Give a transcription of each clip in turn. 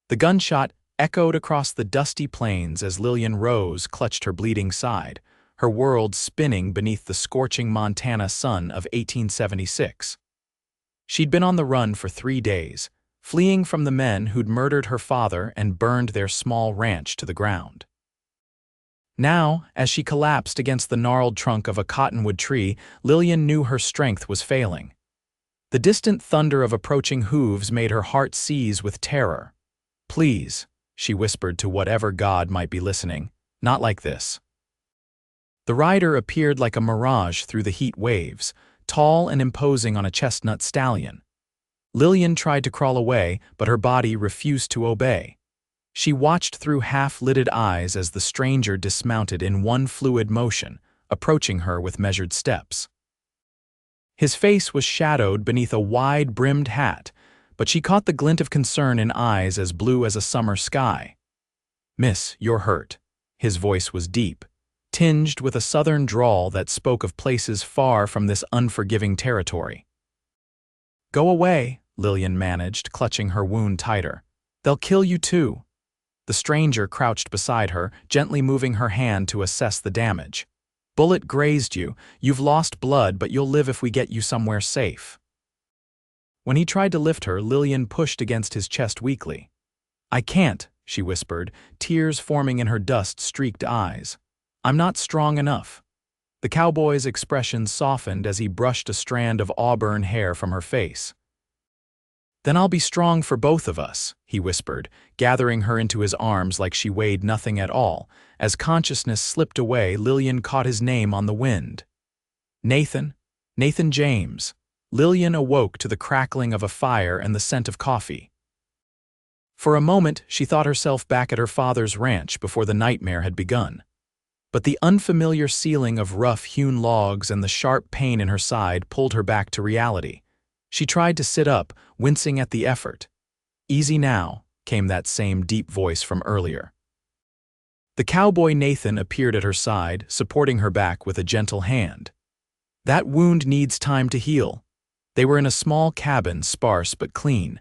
The gunshot echoed across the dusty plains as Lillian Rose clutched her bleeding side, her world spinning beneath the scorching Montana sun of 1876. She'd been on the run for 3 days, fleeing from the men who'd murdered her father and burned their small ranch to the ground. Now, as she collapsed against the gnarled trunk of a cottonwood tree, Lillian knew her strength was failing. The distant thunder of approaching hooves made her heart seize with terror. "Please," she whispered to whatever god might be listening, "not like this." The rider appeared like a mirage through the heat waves, tall and imposing on a chestnut stallion. Lillian tried to crawl away, but her body refused to obey. She watched through half-lidded eyes as the stranger dismounted in one fluid motion, approaching her with measured steps. His face was shadowed beneath a wide-brimmed hat, but she caught the glint of concern in eyes as blue as a summer sky. "Miss, you're hurt." His voice was deep, tinged with a southern drawl that spoke of places far from this unforgiving territory. "Go away," Lillian managed, clutching her wound tighter. "They'll kill you too." The stranger crouched beside her, gently moving her hand to assess the damage. "Bullet grazed you. You've lost blood, but you'll live if we get you somewhere safe." When he tried to lift her, Lillian pushed against his chest weakly. "I can't," she whispered, tears forming in her dust-streaked eyes. "I'm not strong enough." The cowboy's expression softened as he brushed a strand of auburn hair from her face. "Then I'll be strong for both of us," he whispered, gathering her into his arms like she weighed nothing at all. As consciousness slipped away, Lillian caught his name on the wind. "Nathan? Nathan James." Lillian awoke to the crackling of a fire and the scent of coffee. For a moment, she thought herself back at her father's ranch before the nightmare had begun. But the unfamiliar ceiling of rough-hewn logs and the sharp pain in her side pulled her back to reality. She tried to sit up, wincing at the effort. "Easy now," came that same deep voice from earlier. The cowboy Nathan appeared at her side, supporting her back with a gentle hand. "That wound needs time to heal." They were in a small cabin, sparse but clean.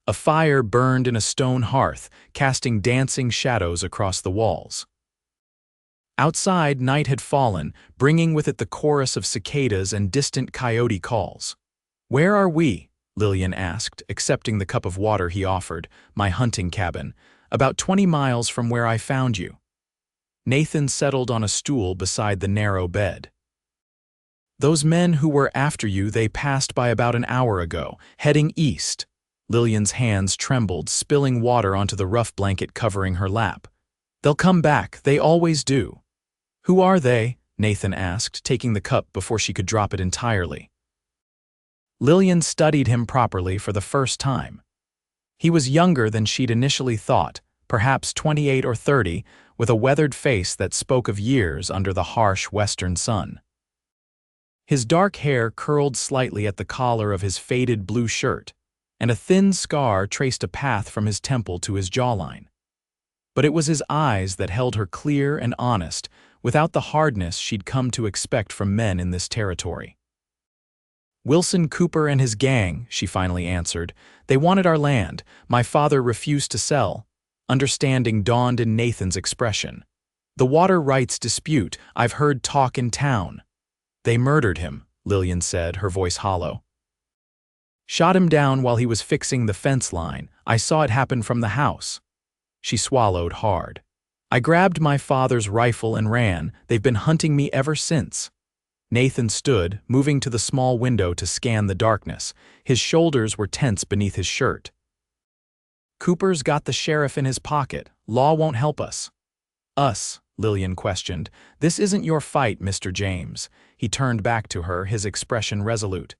A fire burned in a stone hearth, casting dancing shadows across the walls. Outside, night had fallen, bringing with it the chorus of cicadas and distant coyote calls. "Where are we?" Lillian asked, accepting the cup of water he offered. "My hunting cabin. About 20 miles from where I found you." Nathan settled on a stool beside the narrow bed. "Those men who were after you, they passed by about an hour ago, heading east." Lillian's hands trembled, spilling water onto the rough blanket covering her lap. "They'll come back, they always do." "Who are they?" Nathan asked, taking the cup before she could drop it entirely. Lillian studied him properly for the first time. He was younger than she'd initially thought, perhaps 28 or 30, with a weathered face that spoke of years under the harsh western sun. His dark hair curled slightly at the collar of his faded blue shirt, and a thin scar traced a path from his temple to his jawline. But it was his eyes that held her clear and honest, without the hardness she'd come to expect from men in this territory. "Wilson Cooper and his gang," she finally answered. "They wanted our land. My father refused to sell." Understanding dawned in Nathan's expression. "The water rights dispute. I've heard talk in town." "They murdered him," Lillian said, her voice hollow. "Shot him down while he was fixing the fence line. I saw it happen from the house." She swallowed hard. "I grabbed my father's rifle and ran. They've been hunting me ever since." Nathan stood, moving to the small window to scan the darkness. His shoulders were tense beneath his shirt. "Cooper's got the sheriff in his pocket. Law won't help us." "Us?" Lillian questioned. "This isn't your fight, Mr. James." He turned back to her, his expression resolute.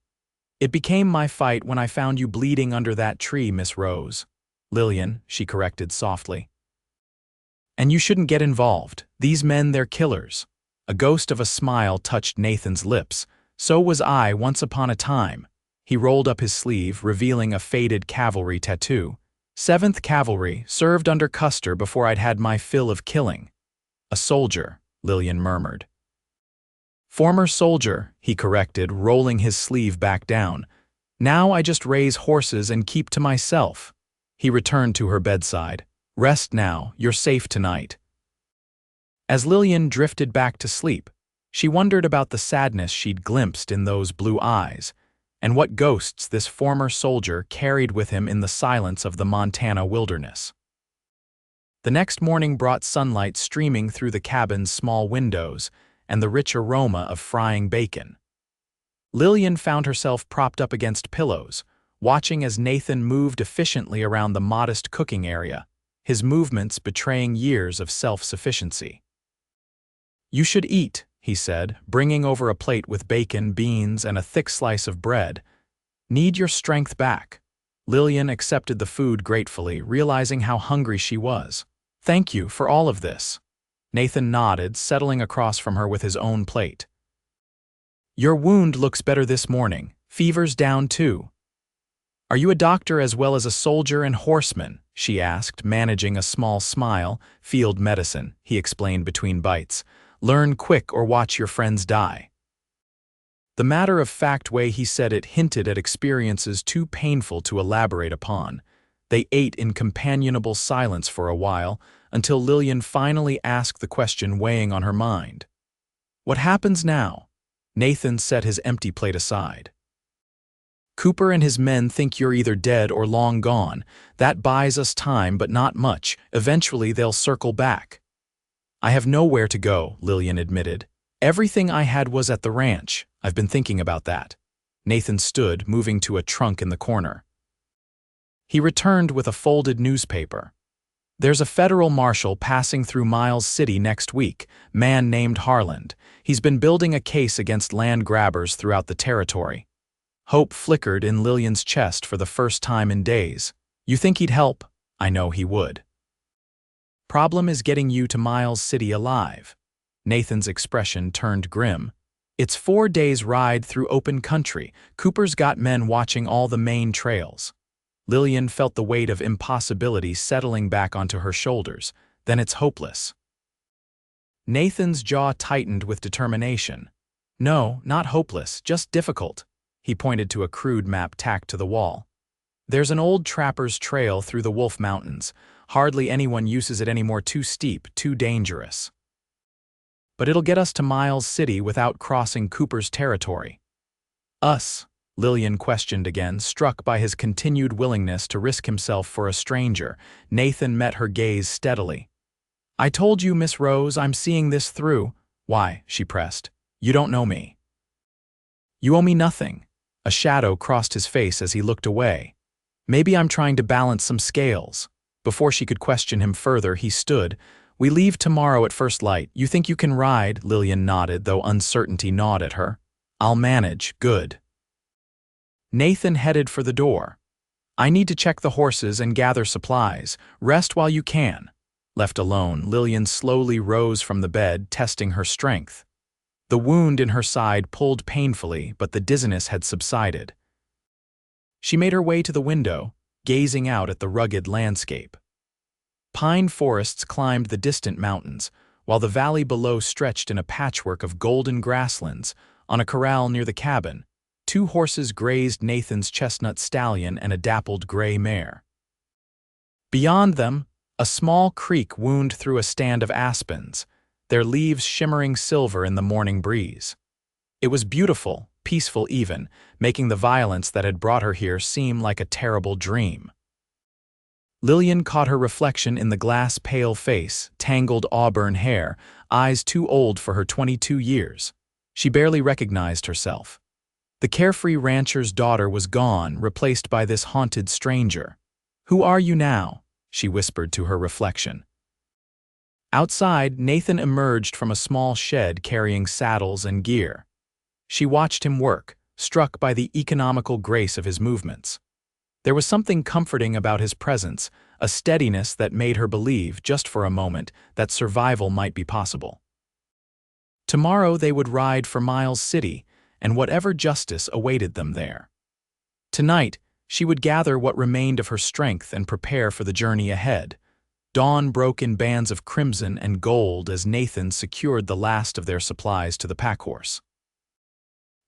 "It became my fight when I found you bleeding under that tree, Miss Rose." "Lillian," she corrected softly. "And you shouldn't get involved. These men, they're killers." A ghost of a smile touched Nathan's lips. "So was I once upon a time." He rolled up his sleeve, revealing a faded cavalry tattoo. "7th Cavalry, served under Custer before I'd had my fill of killing." "A soldier," Lillian murmured. "Former soldier," he corrected, rolling his sleeve back down. "Now I just raise horses and keep to myself." He returned to her bedside. "Rest now, you're safe tonight." As Lillian drifted back to sleep, she wondered about the sadness she'd glimpsed in those blue eyes, and what ghosts this former soldier carried with him in the silence of the Montana wilderness. The next morning brought sunlight streaming through the cabin's small windows and the rich aroma of frying bacon. Lillian found herself propped up against pillows, watching as Nathan moved efficiently around the modest cooking area, his movements betraying years of self-sufficiency. "You should eat," he said, bringing over a plate with bacon, beans, and a thick slice of bread. "Need your strength back." Lillian accepted the food gratefully, realizing how hungry she was. "Thank you for all of this." Nathan nodded, settling across from her with his own plate. "Your wound looks better this morning. Fever's down too." "Are you a doctor as well as a soldier and horseman?" she asked, managing a small smile. "Field medicine," he explained between bites. "Learn quick or watch your friends die." The matter-of-fact way he said it hinted at experiences too painful to elaborate upon. They ate in companionable silence for a while, until Lillian finally asked the question weighing on her mind. "What happens now?" Nathan set his empty plate aside. "Cooper and his men think you're either dead or long gone. That buys us time, but not much. Eventually they'll circle back." "I have nowhere to go," Lillian admitted. "Everything I had was at the ranch. I've been thinking about that." Nathan stood, moving to a trunk in the corner. He returned with a folded newspaper. "There's a federal marshal passing through Miles City next week, man named Harland. He's been building a case against land grabbers throughout the territory." Hope flickered in Lillian's chest for the first time in days. "You think he'd help?" "I know he would." "Problem is getting you to Miles City alive." Nathan's expression turned grim. "It's 4 days' ride through open country. Cooper's got men watching all the main trails." Lillian felt the weight of impossibility settling back onto her shoulders. "Then it's hopeless." Nathan's jaw tightened with determination. "No, not hopeless, just difficult." He pointed to a crude map tacked to the wall. "There's an old trapper's trail through the Wolf Mountains. Hardly anyone uses it anymore. Too steep, too dangerous. But it'll get us to Miles City without crossing Cooper's territory." "Us?" Lillian questioned again, struck by his continued willingness to risk himself for a stranger. Nathan met her gaze steadily. "I told you, Miss Rose, I'm seeing this through." "Why?" she pressed. "You don't know me." "You owe me nothing." A shadow crossed his face as he looked away. "Maybe I'm trying to balance some scales." Before she could question him further, he stood. "We leave tomorrow at first light. You think you can ride?" Lillian nodded, though uncertainty gnawed at her. "I'll manage. Good." Nathan headed for the door. "I need to check the horses and gather supplies. Rest while you can." Left alone, Lillian slowly rose from the bed, testing her strength. The wound in her side pulled painfully, but the dizziness had subsided. She made her way to the window, gazing out at the rugged landscape. Pine forests climbed the distant mountains, while the valley below stretched in a patchwork of golden grasslands. On a corral near the cabin, 2 horses grazed Nathan's chestnut stallion and a dappled gray mare. Beyond them, a small creek wound through a stand of aspens, their leaves shimmering silver in the morning breeze. It was beautiful, peaceful even, making the violence that had brought her here seem like a terrible dream. Lillian caught her reflection in the glass-pale face, tangled auburn hair, eyes too old for her 22 years. She barely recognized herself. The carefree rancher's daughter was gone, replaced by this haunted stranger. "Who are you now?" she whispered to her reflection. Outside, Nathan emerged from a small shed carrying saddles and gear. She watched him work, struck by the economical grace of his movements. There was something comforting about his presence, a steadiness that made her believe, just for a moment, that survival might be possible. Tomorrow they would ride for Miles City, and whatever justice awaited them there. Tonight, she would gather what remained of her strength and prepare for the journey ahead. Dawn broke in bands of crimson and gold as Nathan secured the last of their supplies to the packhorse.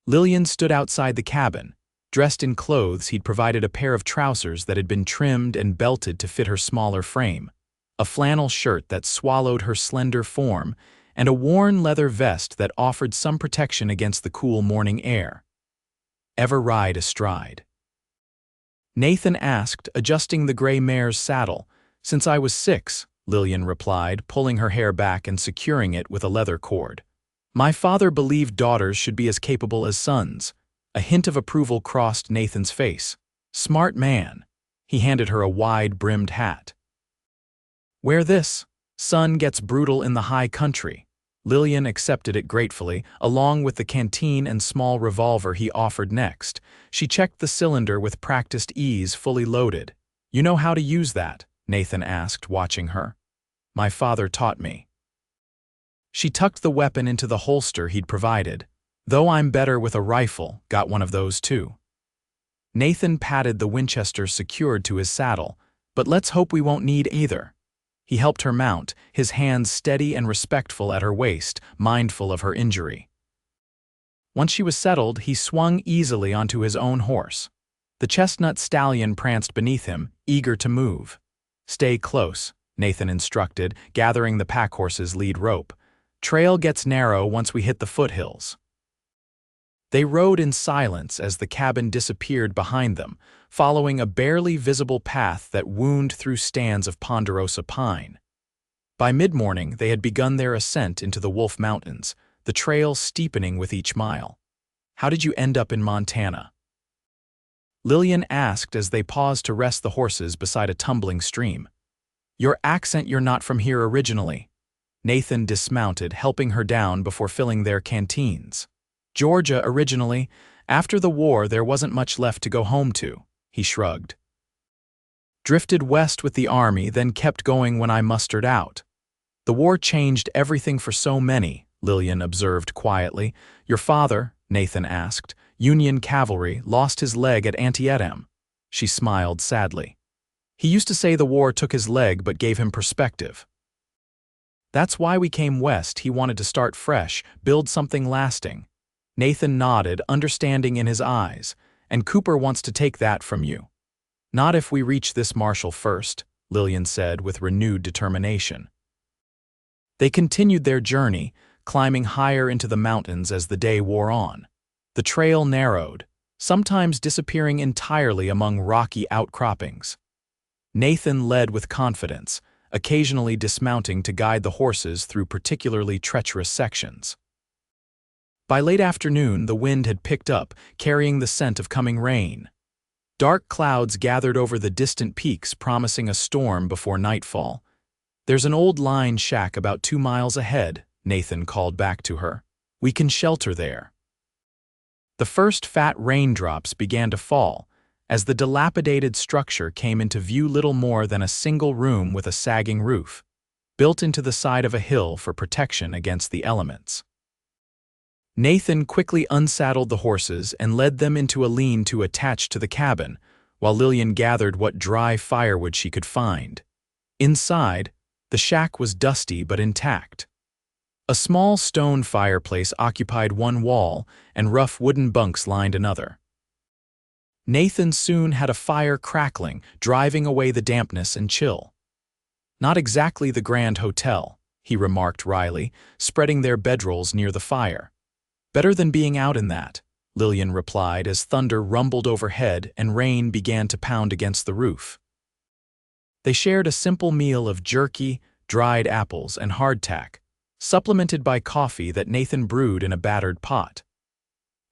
Lillian stood outside the cabin, Dressed in clothes, he'd provided a pair of trousers that had been trimmed and belted to fit her smaller frame, a flannel shirt that swallowed her slender form, and a worn leather vest that offered some protection against the cool morning air. "Ever ride astride?" Nathan asked, adjusting the gray mare's saddle. "Since I was 6, Lillian replied, pulling her hair back and securing it with a leather cord. "My father believed daughters should be as capable as sons." A hint of approval crossed Nathan's face. "Smart man." He handed her a wide-brimmed hat. "Wear this. Son gets brutal in the high country." Lillian accepted it gratefully, along with the canteen and small revolver he offered next. She checked the cylinder with practiced ease, fully loaded. "You know how to use that?" Nathan asked, watching her. "My father taught me." She tucked the weapon into the holster he'd provided. "Though I'm better with a rifle, got one of those too." Nathan patted the Winchester secured to his saddle. "But let's hope we won't need either." He helped her mount, his hands steady and respectful at her waist, mindful of her injury. Once she was settled, he swung easily onto his own horse. The chestnut stallion pranced beneath him, eager to move. "Stay close," Nathan instructed, gathering the packhorse's lead rope. "Trail gets narrow once we hit the foothills." They rode in silence as the cabin disappeared behind them, following a barely visible path that wound through stands of ponderosa pine. By mid-morning, they had begun their ascent into the Wolf Mountains, the trail steepening with each mile. "How did you end up in Montana?" Lillian asked as they paused to rest the horses beside a tumbling stream. "Your accent, you're not from here originally." Nathan dismounted, helping her down before filling their canteens. "Georgia originally. After the war, there wasn't much left to go home to." He shrugged. "Drifted west with the army, then kept going when I mustered out." "The war changed everything for so many," Lillian observed quietly. "Your father," Nathan asked, "Union cavalry, lost his leg at Antietam." She smiled sadly. "He used to say the war took his leg but gave him perspective." "That's why we came west. He wanted to start fresh, build something lasting." Nathan nodded, understanding in his eyes. "And Cooper wants to take that from you." "Not if we reach this marshal first," Lillian said with renewed determination. They continued their journey, climbing higher into the mountains as the day wore on. The trail narrowed, sometimes disappearing entirely among rocky outcroppings. Nathan led with confidence, occasionally dismounting to guide the horses through particularly treacherous sections. By late afternoon, the wind had picked up, carrying the scent of coming rain. Dark clouds gathered over the distant peaks, promising a storm before nightfall. "There's an old line shack about 2 miles ahead," Nathan called back to her. "We can shelter there." The first fat raindrops began to fall, as the dilapidated structure came into view, little more than a single room with a sagging roof, built into the side of a hill for protection against the elements. Nathan quickly unsaddled the horses and led them into a lean-to attached to the cabin, while Lillian gathered what dry firewood she could find. Inside, the shack was dusty but intact. A small stone fireplace occupied one wall, and rough wooden bunks lined another. Nathan soon had a fire crackling, driving away the dampness and chill. "Not exactly the Grand Hotel," he remarked wryly, spreading their bedrolls near the fire. "Better than being out in that," Lillian replied as thunder rumbled overhead and rain began to pound against the roof. They shared a simple meal of jerky, dried apples, and hardtack, supplemented by coffee that Nathan brewed in a battered pot.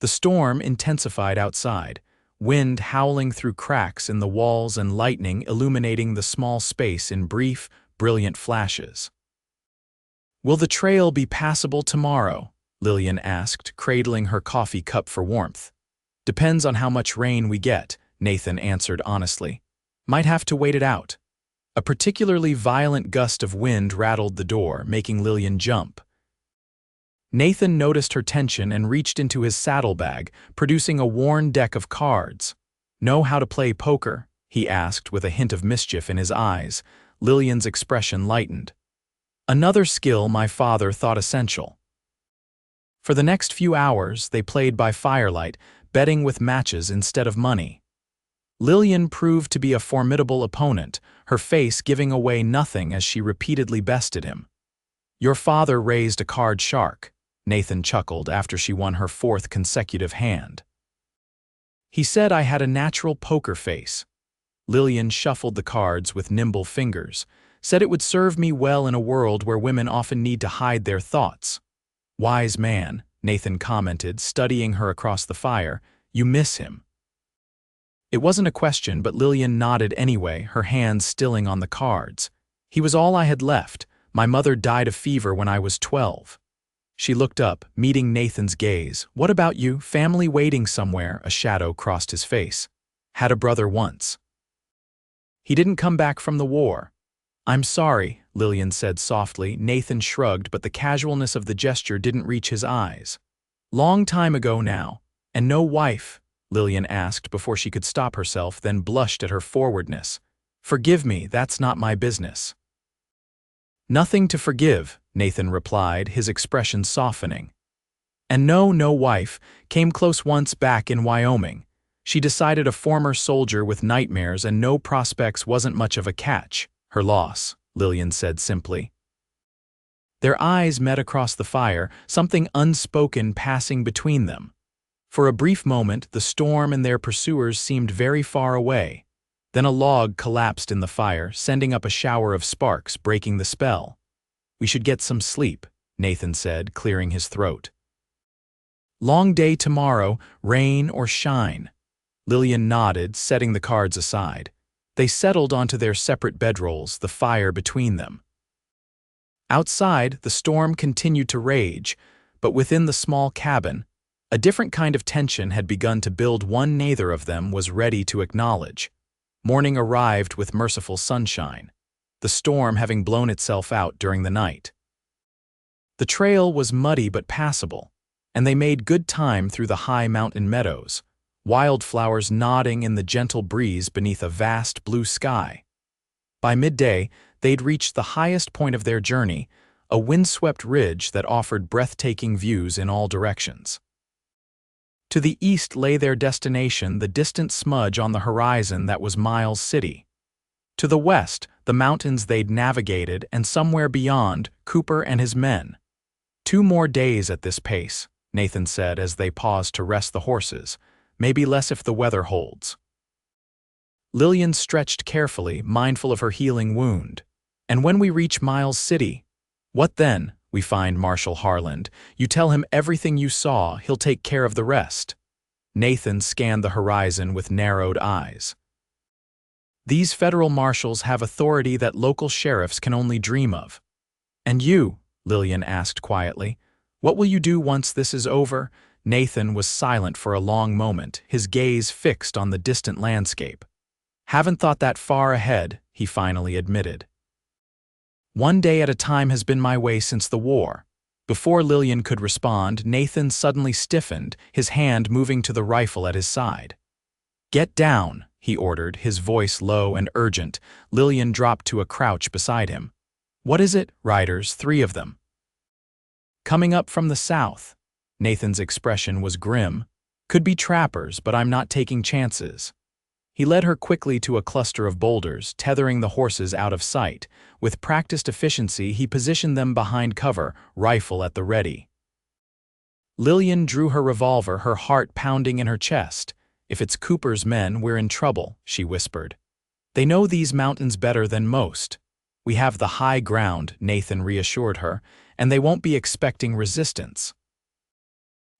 The storm intensified outside, wind howling through cracks in the walls and lightning illuminating the small space in brief, brilliant flashes. "Will the trail be passable tomorrow?" Lillian asked, cradling her coffee cup for warmth. "Depends on how much rain we get," Nathan answered honestly. "Might have to wait it out." A particularly violent gust of wind rattled the door, making Lillian jump. Nathan noticed her tension and reached into his saddlebag, producing a worn deck of cards. "Know how to play poker?" he asked with a hint of mischief in his eyes. Lillian's expression lightened. "Another skill my father thought essential." For the next few hours, they played by firelight, betting with matches instead of money. Lillian proved to be a formidable opponent, her face giving away nothing as she repeatedly bested him. "Your father raised a card shark," Nathan chuckled after she won her fourth consecutive hand. "He said I had a natural poker face." Lillian shuffled the cards with nimble fingers, said it would serve me well in a world where women often need to hide their thoughts. "Wise man," Nathan commented, studying her across the fire. "You miss him." It wasn't a question, but Lillian nodded anyway, her hands stilling on the cards. "He was all I had left. My mother died of fever when I was 12. She looked up, meeting Nathan's gaze. "What about you? Family waiting somewhere?" A shadow crossed his face. "Had a brother once. He didn't come back from the war." "I'm sorry," Lillian said softly. Nathan shrugged, but the casualness of the gesture didn't reach his eyes. "Long time ago now. And no wife?" Lillian asked before she could stop herself, then blushed at her forwardness. "Forgive me, that's not my business." "Nothing to forgive," Nathan replied, his expression softening. "And no wife. Came close once back in Wyoming. She decided a former soldier with nightmares and no prospects wasn't much of a catch. Her loss," Lillian said simply. Their eyes met across the fire, something unspoken passing between them. For a brief moment, the storm and their pursuers seemed very far away. Then a log collapsed in the fire, sending up a shower of sparks, breaking the spell. "We should get some sleep," Nathan said, clearing his throat. "Long day tomorrow, rain or shine." Lillian nodded, setting the cards aside. They settled onto their separate bedrolls, the fire between them. Outside, the storm continued to rage, but within the small cabin, a different kind of tension had begun to build one neither of them was ready to acknowledge. Morning arrived with merciful sunshine, the storm having blown itself out during the night. The trail was muddy but passable, and they made good time through the high mountain meadows, wildflowers nodding in the gentle breeze beneath a vast blue sky. By midday, they'd reached the highest point of their journey, a windswept ridge that offered breathtaking views in all directions. To the east lay their destination, the distant smudge on the horizon that was Miles City. To the west, the mountains they'd navigated, and somewhere beyond, Cooper and his men. 2 more days at this pace, Nathan said as they paused to rest the horses, maybe less if the weather holds. Lillian stretched carefully, mindful of her healing wound. "And when we reach Miles City, what then?" "We find Marshal Harland. You tell him everything you saw, he'll take care of the rest." Nathan scanned the horizon with narrowed eyes. "These federal marshals have authority that local sheriffs can only dream of." "And you?" Lillian asked quietly. "What will you do once this is over?" Nathan was silent for a long moment, his gaze fixed on the distant landscape. "Haven't thought that far ahead," he finally admitted. "One day at a time has been my way since the war." Before Lillian could respond, Nathan suddenly stiffened, his hand moving to the rifle at his side. "Get down," he ordered, his voice low and urgent. Lillian dropped to a crouch beside him. "What is it?" "Riders, 3 of them. Coming up from the south." Nathan's expression was grim. "Could be trappers, but I'm not taking chances." He led her quickly to a cluster of boulders, tethering the horses out of sight. With practiced efficiency, he positioned them behind cover, rifle at the ready. Lillian drew her revolver, her heart pounding in her chest. "If it's Cooper's men, we're in trouble," she whispered. "They know these mountains better than most." "We have the high ground," Nathan reassured her, "and they won't be expecting resistance."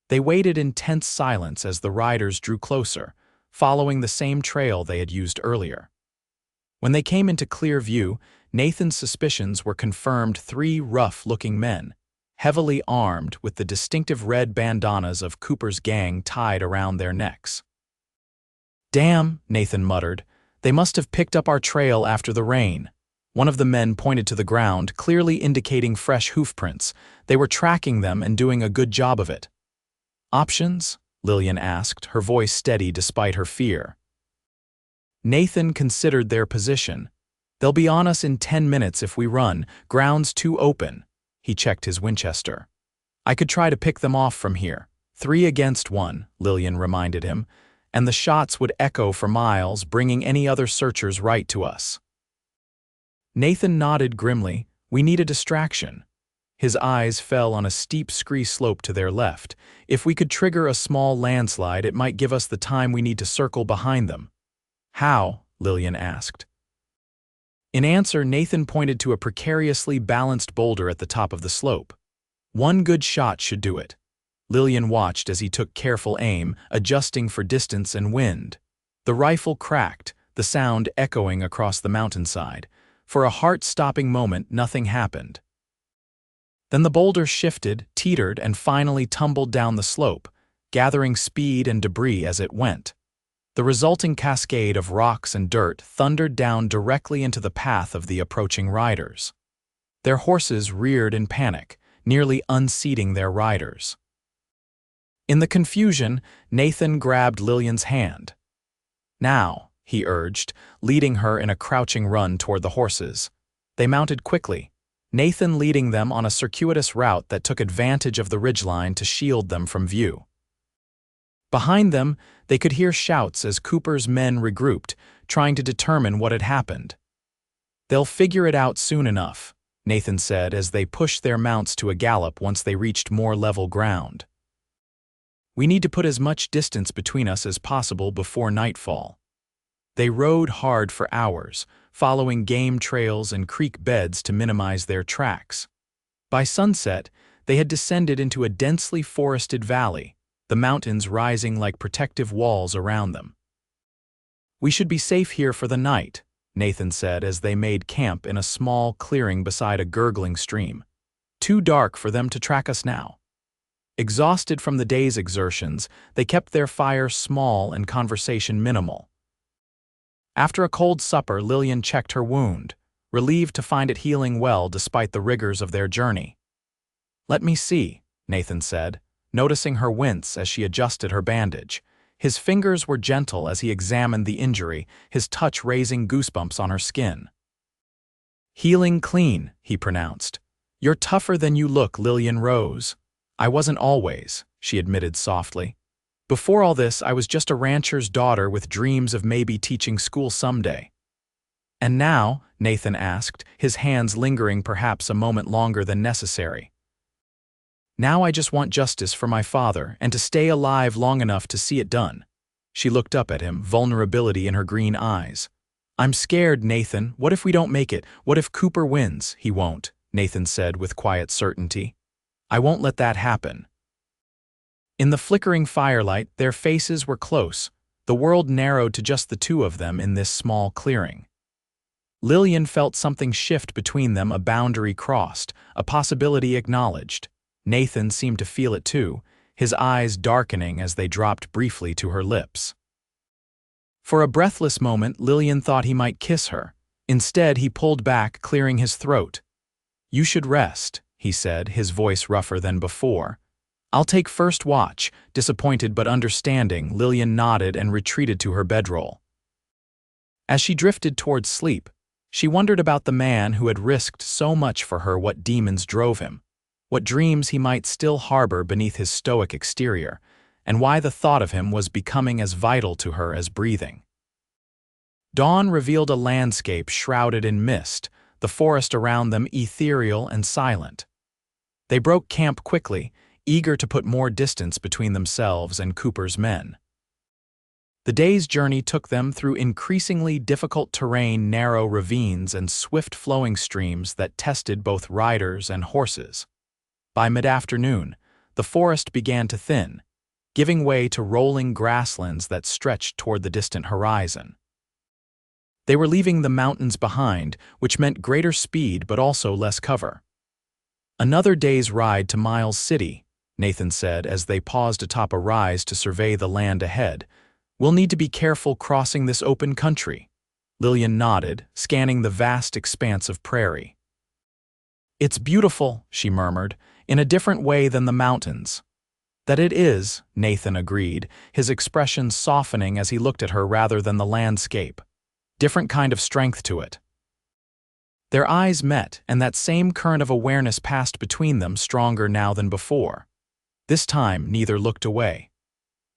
They waited in tense silence as the riders drew closer, following the same trail they had used earlier. When they came into clear view, Nathan's suspicions were confirmed. 3 rough-looking men, heavily armed with the distinctive red bandanas of Cooper's gang tied around their necks. "Damn," Nathan muttered. "They must have picked up our trail after the rain." One of the men pointed to the ground, clearly indicating fresh hoofprints. They were tracking them and doing a good job of it. "Options?" Lillian asked, her voice steady despite her fear. Nathan considered their position. "They'll be on us in 10 minutes if we run. Ground's too open." He checked his Winchester. "I could try to pick them off from here." 3 against 1, Lillian reminded him, and the shots would echo for miles, bringing any other searchers right to us. Nathan nodded grimly. We need a distraction. His eyes fell on a steep scree slope to their left. If we could trigger a small landslide, it might give us the time we need to circle behind them. How? Lillian asked. In answer, Nathan pointed to a precariously balanced boulder at the top of the slope. One good shot should do it. Lillian watched as he took careful aim, adjusting for distance and wind. The rifle cracked, the sound echoing across the mountainside. For a heart-stopping moment, nothing happened. Then the boulder shifted, teetered, and finally tumbled down the slope, gathering speed and debris as it went. The resulting cascade of rocks and dirt thundered down directly into the path of the approaching riders. Their horses reared in panic, nearly unseating their riders. In the confusion, Nathan grabbed Lillian's hand. Now, he urged, leading her in a crouching run toward the horses. They mounted quickly, Nathan leading them on a circuitous route that took advantage of the ridgeline to shield them from view. Behind them, they could hear shouts as Cooper's men regrouped, trying to determine what had happened. "They'll figure it out soon enough," Nathan said as they pushed their mounts to a gallop once they reached more level ground. "We need to put as much distance between us as possible before nightfall." They rode hard for hours, following game trails and creek beds to minimize their tracks. By sunset, they had descended into a densely forested valley, the mountains rising like protective walls around them. "We should be safe here for the night," Nathan said as they made camp in a small clearing beside a gurgling stream. "Too dark for them to track us now." Exhausted from the day's exertions, they kept their fire small and conversation minimal. After a cold supper, Lillian checked her wound, relieved to find it healing well despite the rigors of their journey. "Let me see," Nathan said, noticing her wince as she adjusted her bandage. His fingers were gentle as he examined the injury, his touch raising goosebumps on her skin. "Healing clean," he pronounced. "You're tougher than you look, Lillian Rose." "I wasn't always," she admitted softly. "Before all this, I was just a rancher's daughter with dreams of maybe teaching school someday." "And now?" Nathan asked, his hands lingering perhaps a moment longer than necessary. "Now I just want justice for my father and to stay alive long enough to see it done." She looked up at him, vulnerability in her green eyes. "I'm scared, Nathan. What if we don't make it? What if Cooper wins?" "He won't," Nathan said with quiet certainty. "I won't let that happen." In the flickering firelight, their faces were close. The world narrowed to just the two of them in this small clearing. Lillian felt something shift between them, a boundary crossed, a possibility acknowledged. Nathan seemed to feel it too, his eyes darkening as they dropped briefly to her lips. For a breathless moment, Lillian thought he might kiss her. Instead, he pulled back, clearing his throat. "You should rest," he said, his voice rougher than before. "I'll take first watch." Disappointed but understanding, Lillian nodded and retreated to her bedroll. As she drifted towards sleep, she wondered about the man who had risked so much for her, what demons drove him, what dreams he might still harbor beneath his stoic exterior, and why the thought of him was becoming as vital to her as breathing. Dawn revealed a landscape shrouded in mist, the forest around them ethereal and silent. They broke camp quickly, eager to put more distance between themselves and Cooper's men. The day's journey took them through increasingly difficult terrain, narrow ravines, and swift-flowing streams that tested both riders and horses. By mid-afternoon, the forest began to thin, giving way to rolling grasslands that stretched toward the distant horizon. They were leaving the mountains behind, which meant greater speed but also less cover. "Another day's ride to Miles City," Nathan said as they paused atop a rise to survey the land ahead. "We'll need to be careful crossing this open country." Lillian nodded, scanning the vast expanse of prairie. "It's beautiful," she murmured, "in a different way than the mountains." "That it is," Nathan agreed, his expression softening as he looked at her rather than the landscape. "Different kind of strength to it." Their eyes met, and that same current of awareness passed between them, stronger now than before. This time, neither looked away.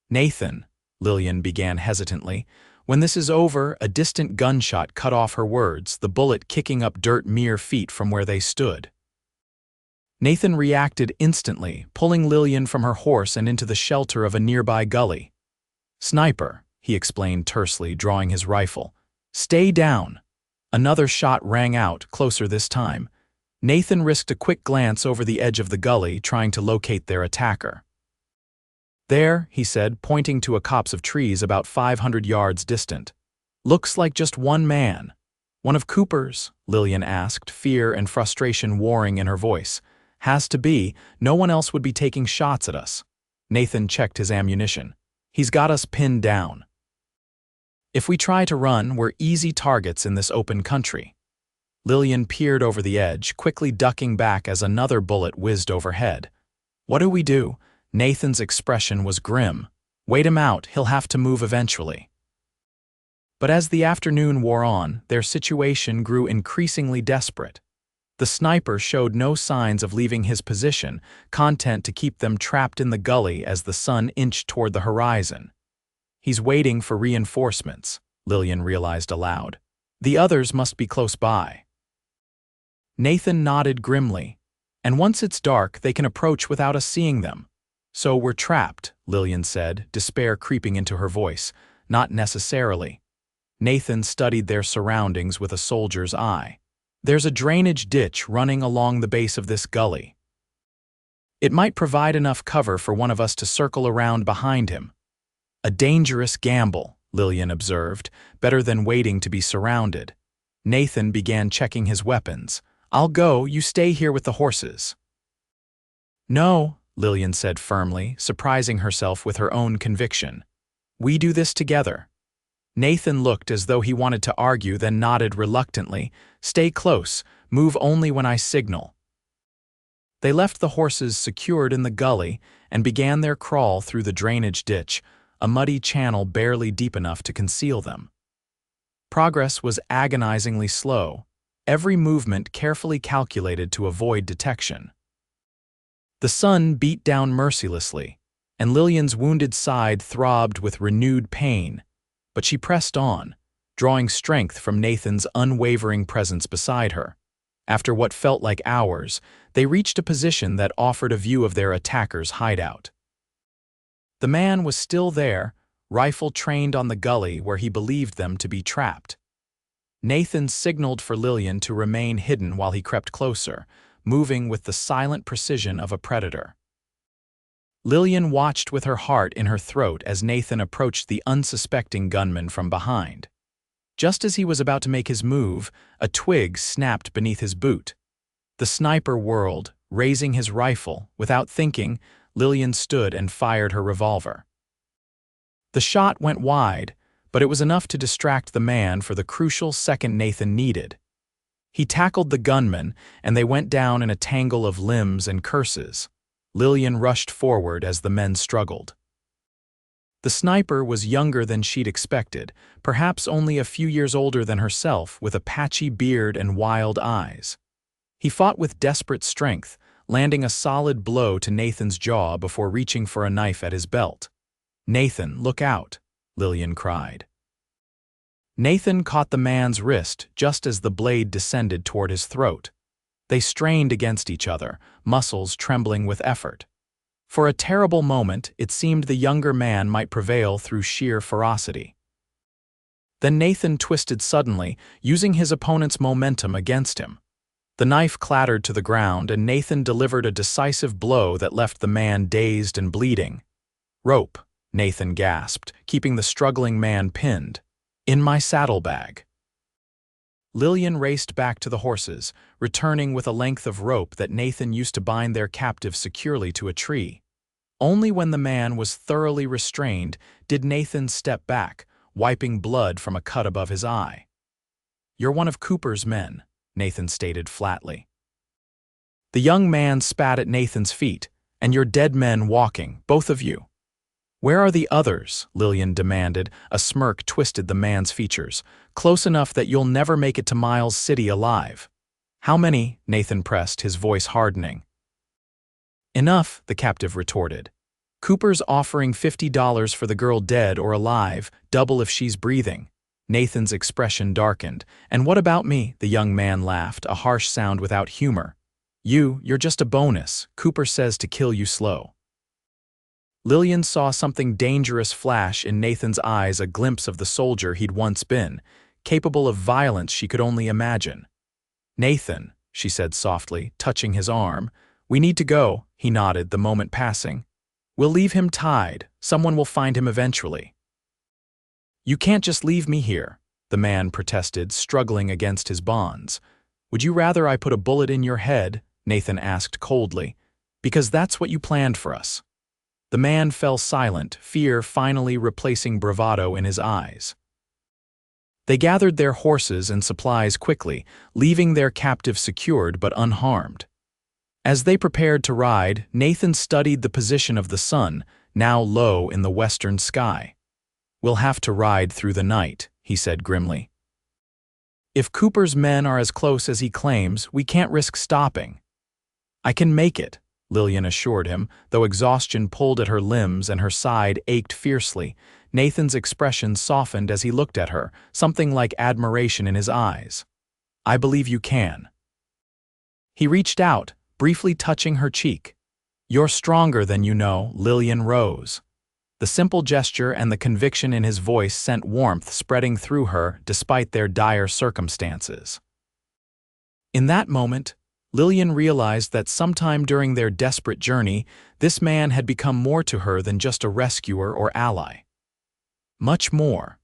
"Nathan," Lillian began hesitantly, "when this is over," a distant gunshot cut off her words, the bullet kicking up dirt mere feet from where they stood. Nathan reacted instantly, pulling Lillian from her horse and into the shelter of a nearby gully. "Sniper," he explained tersely, drawing his rifle. "Stay down." Another shot rang out, closer this time. Nathan risked a quick glance over the edge of the gully, trying to locate their attacker. "There," he said, pointing to a copse of trees about 500 yards distant. "Looks like just one man." "One of Cooper's?" Lillian asked, fear and frustration warring in her voice. "Has to be. No one else would be taking shots at us." Nathan checked his ammunition. "He's got us pinned down. If we try to run, we're easy targets in this open country." Lillian peered over the edge, quickly ducking back as another bullet whizzed overhead. "What do we do?" Nathan's expression was grim. "Wait him out, he'll have to move eventually." But as the afternoon wore on, their situation grew increasingly desperate. The sniper showed no signs of leaving his position, content to keep them trapped in the gully as the sun inched toward the horizon. "He's waiting for reinforcements," Lillian realized aloud. "The others must be close by." Nathan nodded grimly. "And once it's dark, they can approach without us seeing them." "So we're trapped," Lillian said, despair creeping into her voice. "Not necessarily." Nathan studied their surroundings with a soldier's eye. "There's a drainage ditch running along the base of this gully. It might provide enough cover for one of us to circle around behind him." "A dangerous gamble," Lillian observed, "better than waiting to be surrounded." Nathan began checking his weapons. "I'll go, you stay here with the horses." "No," Lillian said firmly, surprising herself with her own conviction. "We do this together." Nathan looked as though he wanted to argue, then nodded reluctantly. "Stay close, move only when I signal." They left the horses secured in the gully and began their crawl through the drainage ditch, a muddy channel barely deep enough to conceal them. Progress was agonizingly slow, every movement carefully calculated to avoid detection. The sun beat down mercilessly, and Lillian's wounded side throbbed with renewed pain, but she pressed on, drawing strength from Nathan's unwavering presence beside her. After what felt like hours, they reached a position that offered a view of their attacker's hideout. The man was still there, rifle trained on the gully where he believed them to be trapped. Nathan signaled for Lillian to remain hidden while he crept closer, moving with the silent precision of a predator. Lillian watched with her heart in her throat as Nathan approached the unsuspecting gunman from behind. Just as he was about to make his move, a twig snapped beneath his boot. The sniper whirled, raising his rifle. Without thinking, Lillian stood and fired her revolver. The shot went wide, but it was enough to distract the man for the crucial second Nathan needed. He tackled the gunman, and they went down in a tangle of limbs and curses. Lillian rushed forward as the men struggled. The sniper was younger than she'd expected, perhaps only a few years older than herself, with a patchy beard and wild eyes. He fought with desperate strength, landing a solid blow to Nathan's jaw before reaching for a knife at his belt. "Nathan, look out," Lillian cried. Nathan caught the man's wrist just as the blade descended toward his throat. They strained against each other, muscles trembling with effort. For a terrible moment, it seemed the younger man might prevail through sheer ferocity. Then Nathan twisted suddenly, using his opponent's momentum against him. The knife clattered to the ground, and Nathan delivered a decisive blow that left the man dazed and bleeding. "Rope," Nathan gasped, keeping the struggling man pinned. "In my saddlebag." Lillian raced back to the horses, returning with a length of rope that Nathan used to bind their captive securely to a tree. Only when the man was thoroughly restrained did Nathan step back, wiping blood from a cut above his eye. "You're one of Cooper's men," Nathan stated flatly. The young man spat at Nathan's feet. "And you're dead men walking, both of you." "Where are the others?" Lillian demanded. A smirk twisted the man's features. "Close enough that you'll never make it to Miles City alive." "How many?" Nathan pressed, his voice hardening. Enough, the captive retorted. Cooper's offering $50 for the girl dead or alive, double if she's breathing. Nathan's expression darkened. And what about me? The young man laughed, a harsh sound without humor. You're just a bonus. Cooper says to kill you slow. Lillian saw something dangerous flash in Nathan's eyes, a glimpse of the soldier he'd once been, capable of violence she could only imagine. Nathan, she said softly, touching his arm. We need to go, he nodded, the moment passing. We'll leave him tied. Someone will find him eventually. You can't just leave me here, the man protested, struggling against his bonds. Would you rather I put a bullet in your head? Nathan asked coldly. Because that's what you planned for us. The man fell silent, fear finally replacing bravado in his eyes. They gathered their horses and supplies quickly, leaving their captive secured but unharmed. As they prepared to ride, Nathan studied the position of the sun, now low in the western sky. We'll have to ride through the night, he said grimly. If Cooper's men are as close as he claims, we can't risk stopping. I can make it, Lillian assured him, though exhaustion pulled at her limbs and her side ached fiercely. Nathan's expression softened as he looked at her, something like admiration in his eyes. I believe you can. He reached out, briefly touching her cheek. You're stronger than you know, Lillian Rose. The simple gesture and the conviction in his voice sent warmth spreading through her despite their dire circumstances. In that moment, Lillian realized that sometime during their desperate journey, this man had become more to her than just a rescuer or ally. Much more.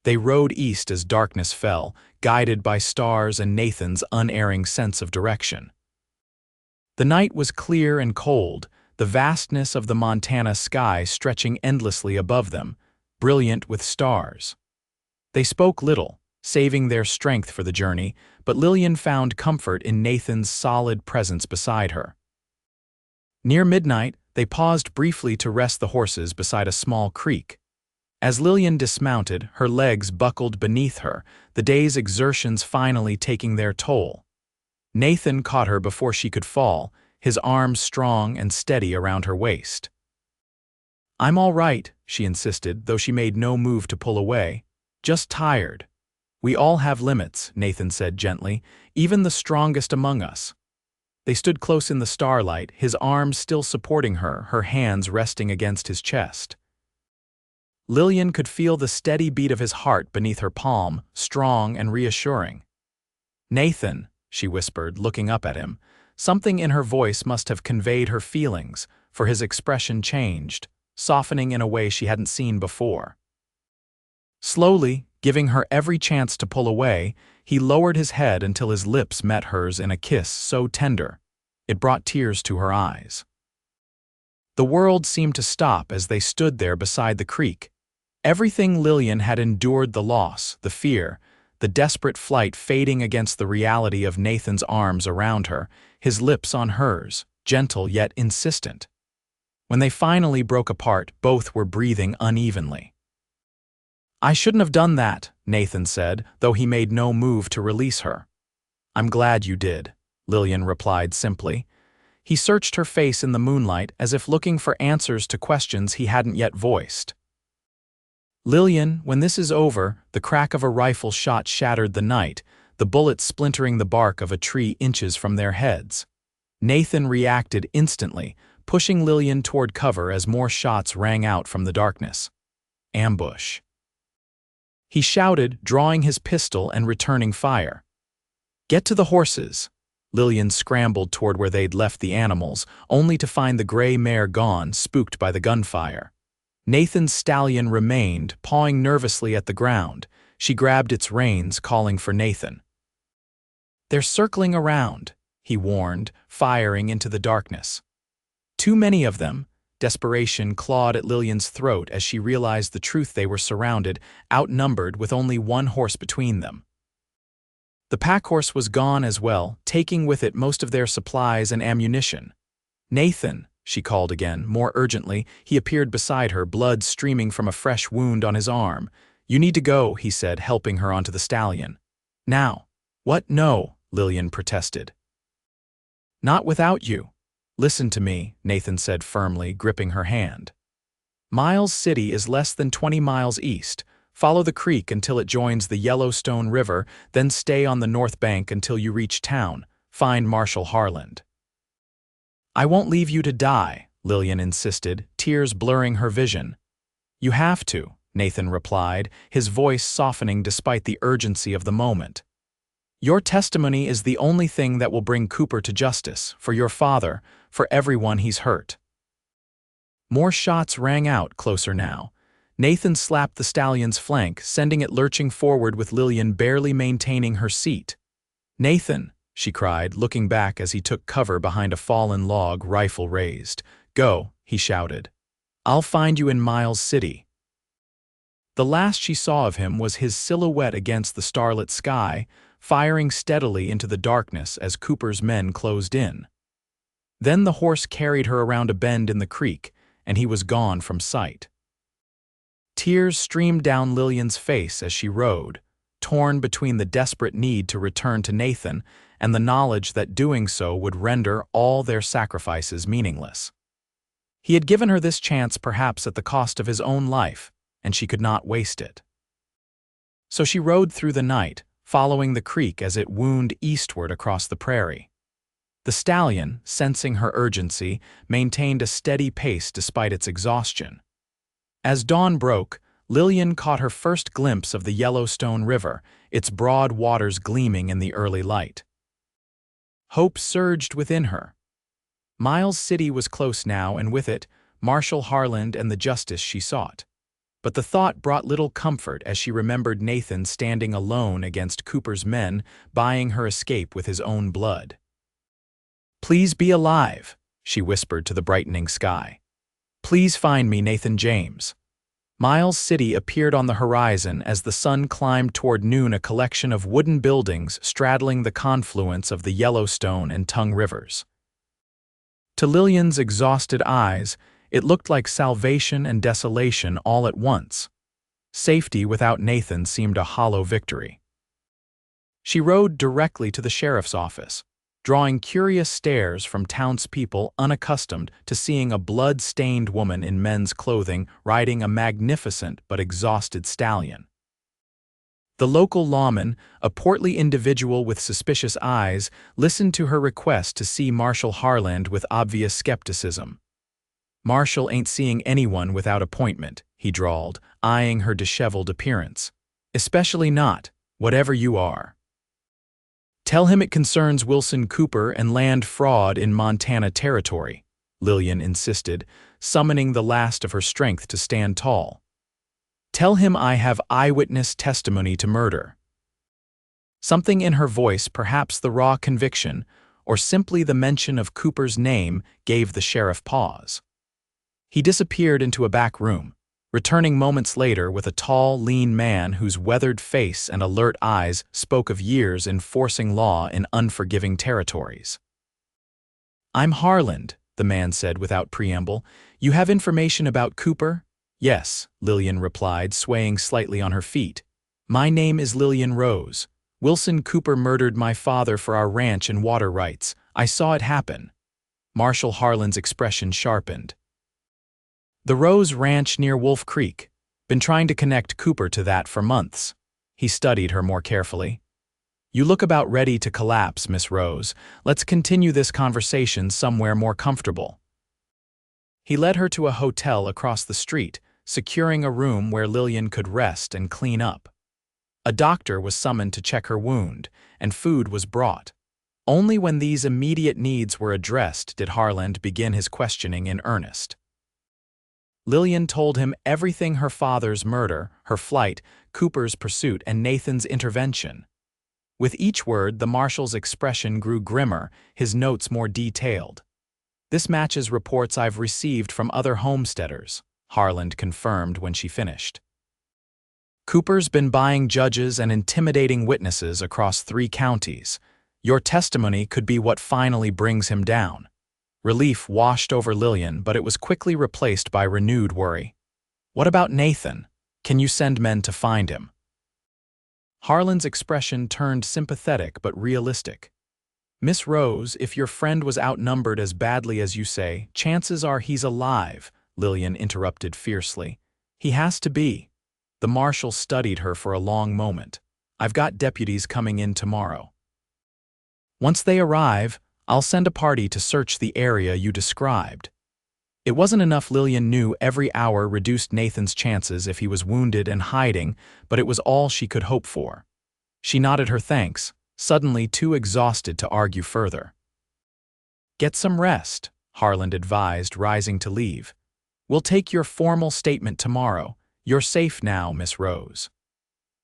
They rode east as darkness fell, guided by stars and Nathan's unerring sense of direction. The night was clear and cold, the vastness of the Montana sky stretching endlessly above them, brilliant with stars. They spoke little, saving their strength for the journey, but Lillian found comfort in Nathan's solid presence beside her. Near midnight, they paused briefly to rest the horses beside a small creek. As Lillian dismounted, her legs buckled beneath her, the day's exertions finally taking their toll. Nathan caught her before she could fall, his arms strong and steady around her waist. I'm all right, she insisted, though she made no move to pull away. Just tired. We all have limits, Nathan said gently, even the strongest among us. They stood close in the starlight, his arms still supporting her, her hands resting against his chest. Lillian could feel the steady beat of his heart beneath her palm, strong and reassuring. Nathan, she whispered, looking up at him. Something in her voice must have conveyed her feelings, for his expression changed, softening in a way she hadn't seen before. Slowly, giving her every chance to pull away, he lowered his head until his lips met hers in a kiss so tender, it brought tears to her eyes. The world seemed to stop as they stood there beside the creek. Everything Lillian had endured, the loss, the fear, the desperate flight fading against the reality of Nathan's arms around her, his lips on hers, gentle yet insistent. When they finally broke apart, both were breathing unevenly. I shouldn't have done that, Nathan said, though he made no move to release her. I'm glad you did, Lillian replied simply. He searched her face in the moonlight as if looking for answers to questions he hadn't yet voiced. Lillian, when this is over, the crack of a rifle shot shattered the night, the bullet splintering the bark of a tree inches from their heads. Nathan reacted instantly, pushing Lillian toward cover as more shots rang out from the darkness. Ambush. He shouted, drawing his pistol and returning fire. Get to the horses. Lillian scrambled toward where they'd left the animals, only to find the gray mare gone, spooked by the gunfire. Nathan's stallion remained, pawing nervously at the ground. She grabbed its reins, calling for Nathan. They're circling around, he warned, firing into the darkness. Too many of them. Desperation clawed at Lillian's throat as she realized the truth. They were surrounded, outnumbered with only one horse between them. The pack horse was gone as well, taking with it most of their supplies and ammunition. Nathan, she called again, more urgently. He appeared beside her, blood streaming from a fresh wound on his arm. You need to go, he said, helping her onto the stallion. Now. What? No, Lillian protested. Not without you. Listen to me, Nathan said firmly, gripping her hand. Miles City is less than 20 miles east. Follow the creek until it joins the Yellowstone River, then stay on the north bank until you reach town. Find Marshall Harland. I won't leave you to die, Lillian insisted, tears blurring her vision. You have to, Nathan replied, his voice softening despite the urgency of the moment. Your testimony is the only thing that will bring Cooper to justice, for your father, for everyone he's hurt. More shots rang out closer now. Nathan slapped the stallion's flank, sending it lurching forward with Lillian barely maintaining her seat. Nathan, she cried, looking back as he took cover behind a fallen log, rifle raised. Go, he shouted. I'll find you in Miles City. The last she saw of him was his silhouette against the starlit sky, firing steadily into the darkness as Cooper's men closed in. Then the horse carried her around a bend in the creek, and he was gone from sight. Tears streamed down Lillian's face as she rode, torn between the desperate need to return to Nathan and the knowledge that doing so would render all their sacrifices meaningless. He had given her this chance perhaps at the cost of his own life, and she could not waste it. So she rode through the night, following the creek as it wound eastward across the prairie. The stallion, sensing her urgency, maintained a steady pace despite its exhaustion. As dawn broke, Lillian caught her first glimpse of the Yellowstone River, its broad waters gleaming in the early light. Hope surged within her. Miles City was close now, and with it, Marshall Harland and the justice she sought. But the thought brought little comfort as she remembered Nathan standing alone against Cooper's men, buying her escape with his own blood. Please be alive, she whispered to the brightening sky. Please find me Nathan James. Miles City appeared on the horizon as the sun climbed toward noon, a collection of wooden buildings straddling the confluence of the Yellowstone and Tongue rivers. To Lillian's exhausted eyes, it looked like salvation and desolation all at once. Safety without Nathan seemed a hollow victory. She rode directly to the sheriff's office, drawing curious stares from townspeople unaccustomed to seeing a blood-stained woman in men's clothing riding a magnificent but exhausted stallion. The local lawman, a portly individual with suspicious eyes, listened to her request to see Marshall Harland with obvious skepticism. Marshall ain't seeing anyone without appointment, he drawled, eyeing her disheveled appearance. Especially not, whatever you are. Tell him it concerns Wilson Cooper and land fraud in Montana territory, Lillian insisted, summoning the last of her strength to stand tall. Tell him I have eyewitness testimony to murder. Something in her voice, perhaps the raw conviction, or simply the mention of Cooper's name, gave the sheriff pause. He disappeared into a back room, returning moments later with a tall, lean man whose weathered face and alert eyes spoke of years enforcing law in unforgiving territories. I'm Harland, the man said without preamble. You have information about Cooper? Yes, Lillian replied, swaying slightly on her feet. My name is Lillian Rose. Wilson Cooper murdered my father for our ranch and water rights. I saw it happen. Marshall Harland's expression sharpened. The Rose Ranch near Wolf Creek. Been trying to connect Cooper to that for months. He studied her more carefully. You look about ready to collapse, Miss Rose. Let's continue this conversation somewhere more comfortable. He led her to a hotel across the street, securing a room where Lillian could rest and clean up. A doctor was summoned to check her wound, and food was brought. Only when these immediate needs were addressed did Harland begin his questioning in earnest. Lillian told him everything: her father's murder, her flight, Cooper's pursuit, and Nathan's intervention. With each word, the marshal's expression grew grimmer, his notes more detailed. This matches reports I've received from other homesteaders, Harland confirmed when she finished. Cooper's been buying judges and intimidating witnesses across 3 counties. Your testimony could be what finally brings him down. Relief washed over Lillian, but it was quickly replaced by renewed worry. What about Nathan? Can you send men to find him? Harland's expression turned sympathetic but realistic. Miss Rose, if your friend was outnumbered as badly as you say, chances are he's alive, Lillian interrupted fiercely. He has to be. The marshal studied her for a long moment. I've got deputies coming in tomorrow. Once they arrive, I'll send a party to search the area you described. It wasn't enough Lillian knew every hour reduced Nathan's chances if he was wounded and hiding, but it was all she could hope for. She nodded her thanks, suddenly too exhausted to argue further. Get some rest, Harland advised, rising to leave. We'll take your formal statement tomorrow. You're safe now, Miss Rose.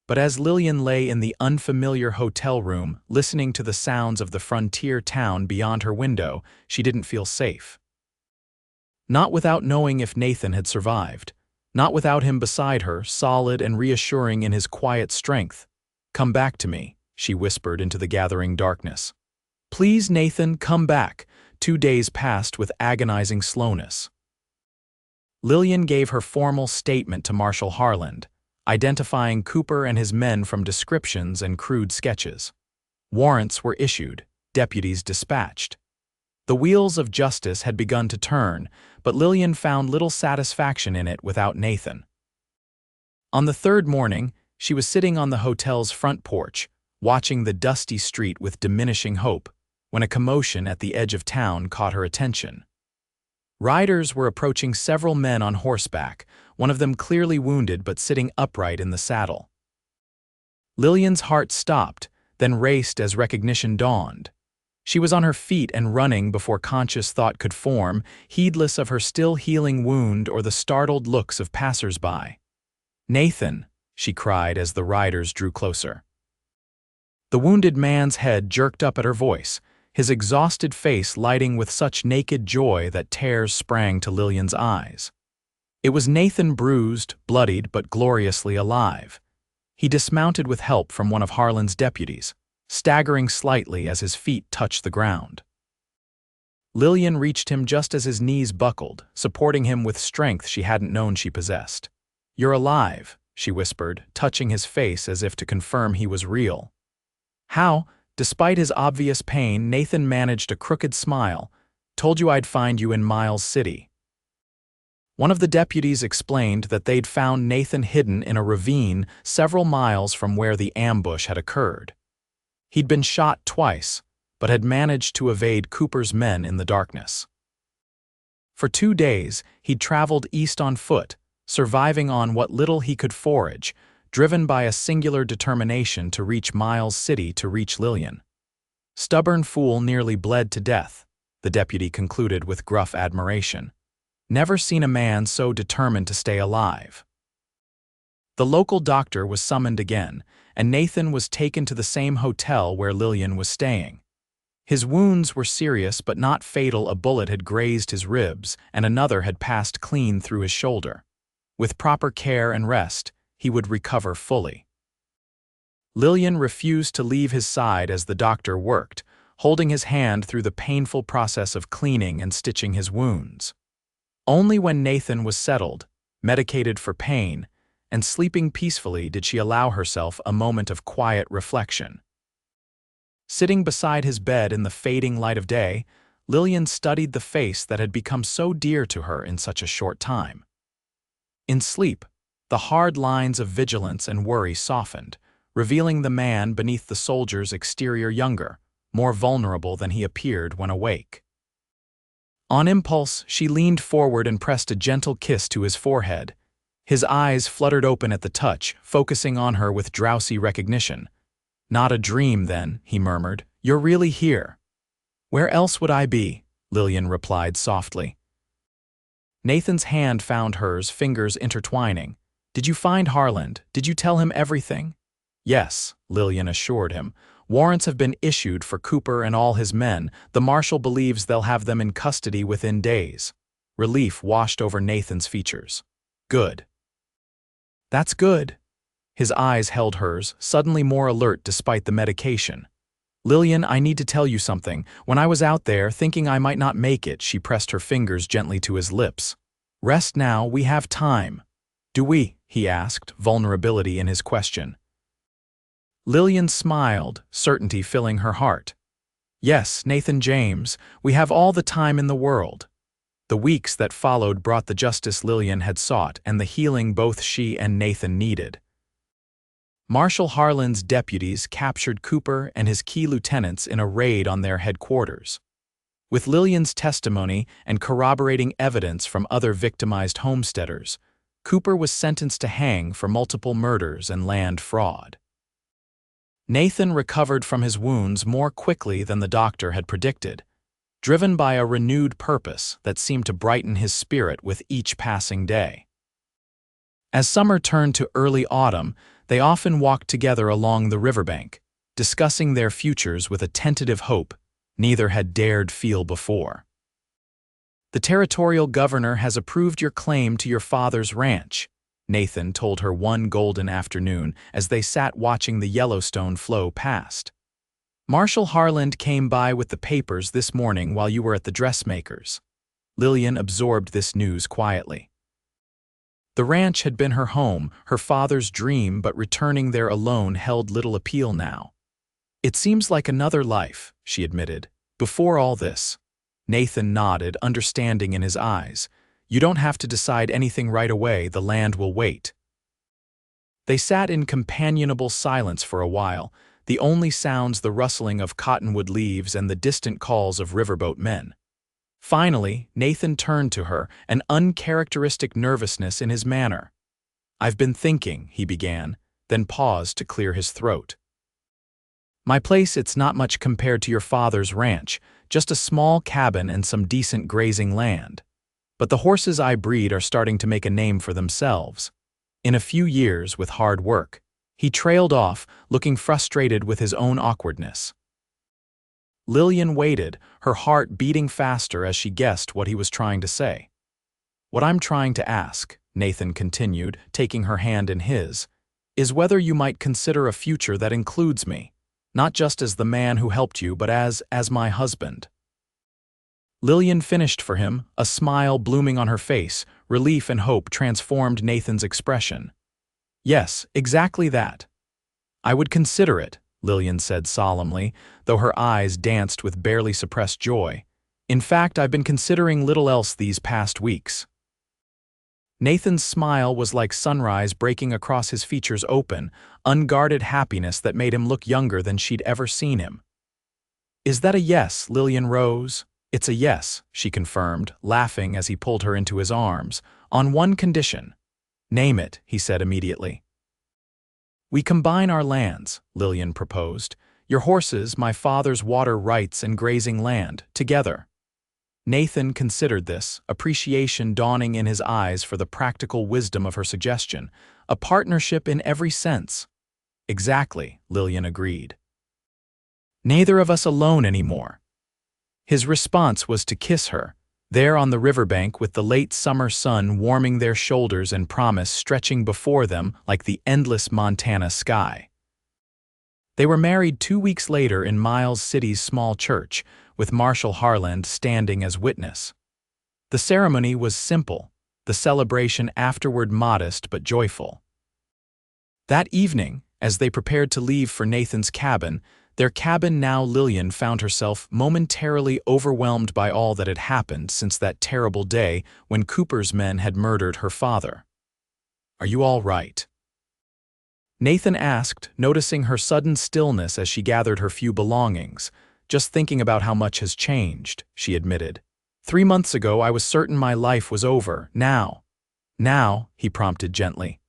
But as Lillian lay in the unfamiliar hotel room, listening to the sounds of the frontier town beyond her window, she didn't feel safe. Not without knowing if Nathan had survived. Not without him beside her, solid and reassuring in his quiet strength. Come back to me, she whispered into the gathering darkness. Please, Nathan, come back. 2 days passed with agonizing slowness. Lillian gave her formal statement to Marshal Harland, identifying Cooper and his men from descriptions and crude sketches. Warrants were issued, deputies dispatched. The wheels of justice had begun to turn, but Lillian found little satisfaction in it without Nathan. On the third morning, she was sitting on the hotel's front porch, watching the dusty street with diminishing hope, when a commotion at the edge of town caught her attention. Riders were approaching several men on horseback, one of them clearly wounded but sitting upright in the saddle. Lillian's heart stopped, then raced as recognition dawned. She was on her feet and running before conscious thought could form, heedless of her still healing wound or the startled looks of passers-by. "Nathan," she cried as the riders drew closer. The wounded man's head jerked up at her voice, his exhausted face lighting with such naked joy that tears sprang to Lillian's eyes. It was Nathan, bruised, bloodied, but gloriously alive. He dismounted with help from one of Harland's deputies, staggering slightly as his feet touched the ground. Lillian reached him just as his knees buckled, supporting him with strength she hadn't known she possessed. "You're alive," she whispered, touching his face as if to confirm he was real. "How?" Despite his obvious pain, Nathan managed a crooked smile. "Told you I'd find you in Miles City." One of the deputies explained that they'd found Nathan hidden in a ravine several miles from where the ambush had occurred. He'd been shot twice, but had managed to evade Cooper's men in the darkness. For 2 days, he'd traveled east on foot, surviving on what little he could forage, driven by a singular determination to reach Miles City to reach Lillian. "Stubborn fool nearly bled to death," the deputy concluded with gruff admiration. "Never seen a man so determined to stay alive." The local doctor was summoned again, and Nathan was taken to the same hotel where Lillian was staying. His wounds were serious but not fatal. A bullet had grazed his ribs, and another had passed clean through his shoulder. With proper care and rest, he would recover fully. Lillian refused to leave his side as the doctor worked, holding his hand through the painful process of cleaning and stitching his wounds. Only when Nathan was settled, medicated for pain, and sleeping peacefully did she allow herself a moment of quiet reflection. Sitting beside his bed in the fading light of day, Lillian studied the face that had become so dear to her in such a short time. In sleep, the hard lines of vigilance and worry softened, revealing the man beneath the soldier's exterior younger, more vulnerable than he appeared when awake. On impulse, she leaned forward and pressed a gentle kiss to his forehead. His eyes fluttered open at the touch, focusing on her with drowsy recognition. "Not a dream, then," he murmured. "You're really here." "Where else would I be?" Lillian replied softly. Nathan's hand found hers, fingers intertwining. "Did you find Harland? Did you tell him everything?" "Yes," Lillian assured him. "Warrants have been issued for Cooper and all his men. The marshal believes they'll have them in custody within days." Relief washed over Nathan's features. "Good." "That's good." His eyes held hers, suddenly more alert despite the medication. "Lillian, I need to tell you something. When I was out there, thinking I might not make it," she pressed her fingers gently to his lips. "Rest now, we have time." "Do we?" he asked, vulnerability in his question. Lillian smiled, certainty filling her heart. Yes, Nathan James, we have all the time in the world. The weeks that followed brought the justice Lillian had sought and the healing both she and Nathan needed. Marshal Harlan's deputies captured Cooper and his key lieutenants in a raid on their headquarters. With Lillian's testimony and corroborating evidence from other victimized homesteaders, Cooper was sentenced to hang for multiple murders and land fraud. Nathan recovered from his wounds more quickly than the doctor had predicted, driven by a renewed purpose that seemed to brighten his spirit with each passing day. As summer turned to early autumn, they often walked together along the riverbank, discussing their futures with a tentative hope neither had dared feel before. "The territorial governor has approved your claim to your father's ranch," Nathan told her one golden afternoon as they sat watching the Yellowstone flow past. "Marshal Harlan came by with the papers this morning while you were at the dressmaker's." Lillian absorbed this news quietly. The ranch had been her home, her father's dream, but returning there alone held little appeal now. "It seems like another life," she admitted. "Before all this." Nathan nodded, understanding in his eyes. "You don't have to decide anything right away, the land will wait." They sat in companionable silence for a while, the only sounds the rustling of cottonwood leaves and the distant calls of riverboat men. Finally, Nathan turned to her, an uncharacteristic nervousness in his manner. "I've been thinking," he began, then paused to clear his throat. "My place, it's not much compared to your father's ranch, just a small cabin and some decent grazing land. But the horses I breed are starting to make a name for themselves. In a few years, with hard work." He trailed off, looking frustrated with his own awkwardness. Lillian waited, her heart beating faster as she guessed what he was trying to say. "What I'm trying to ask," Nathan continued, taking her hand in his, "is whether you might consider a future that includes me, not just as the man who helped you, but as my husband." Lillian finished for him, a smile blooming on her face. Relief and hope transformed Nathan's expression. "Yes, exactly that. I would consider it," Lillian said solemnly, though her eyes danced with barely suppressed joy. "In fact, I've been considering little else these past weeks." Nathan's smile was like sunrise breaking across his features, open, unguarded happiness that made him look younger than she'd ever seen him. "Is that a yes, Lillian Rose?" "It's a yes," she confirmed, laughing as he pulled her into his arms, "on one condition." "Name it," he said immediately. "We combine our lands," Lillian proposed. "Your horses, my father's water rights and grazing land, together." Nathan considered this, appreciation dawning in his eyes for the practical wisdom of her suggestion. "A partnership in every sense." "Exactly," Lillian agreed. "Neither of us alone anymore." His response was to kiss her, there on the riverbank with the late summer sun warming their shoulders and promise stretching before them like the endless Montana sky. They were married 2 weeks later in Miles City's small church, with Marshal Harlan standing as witness. The ceremony was simple, the celebration afterward modest but joyful. That evening, as they prepared to leave for Nathan's cabin, their cabin now, Lillian found herself momentarily overwhelmed by all that had happened since that terrible day when Cooper's men had murdered her father. "Are you all right?" Nathan asked, noticing her sudden stillness as she gathered her few belongings. "Just thinking about how much has changed," she admitted. 3 months ago I was certain my life was over. Now, he prompted gently.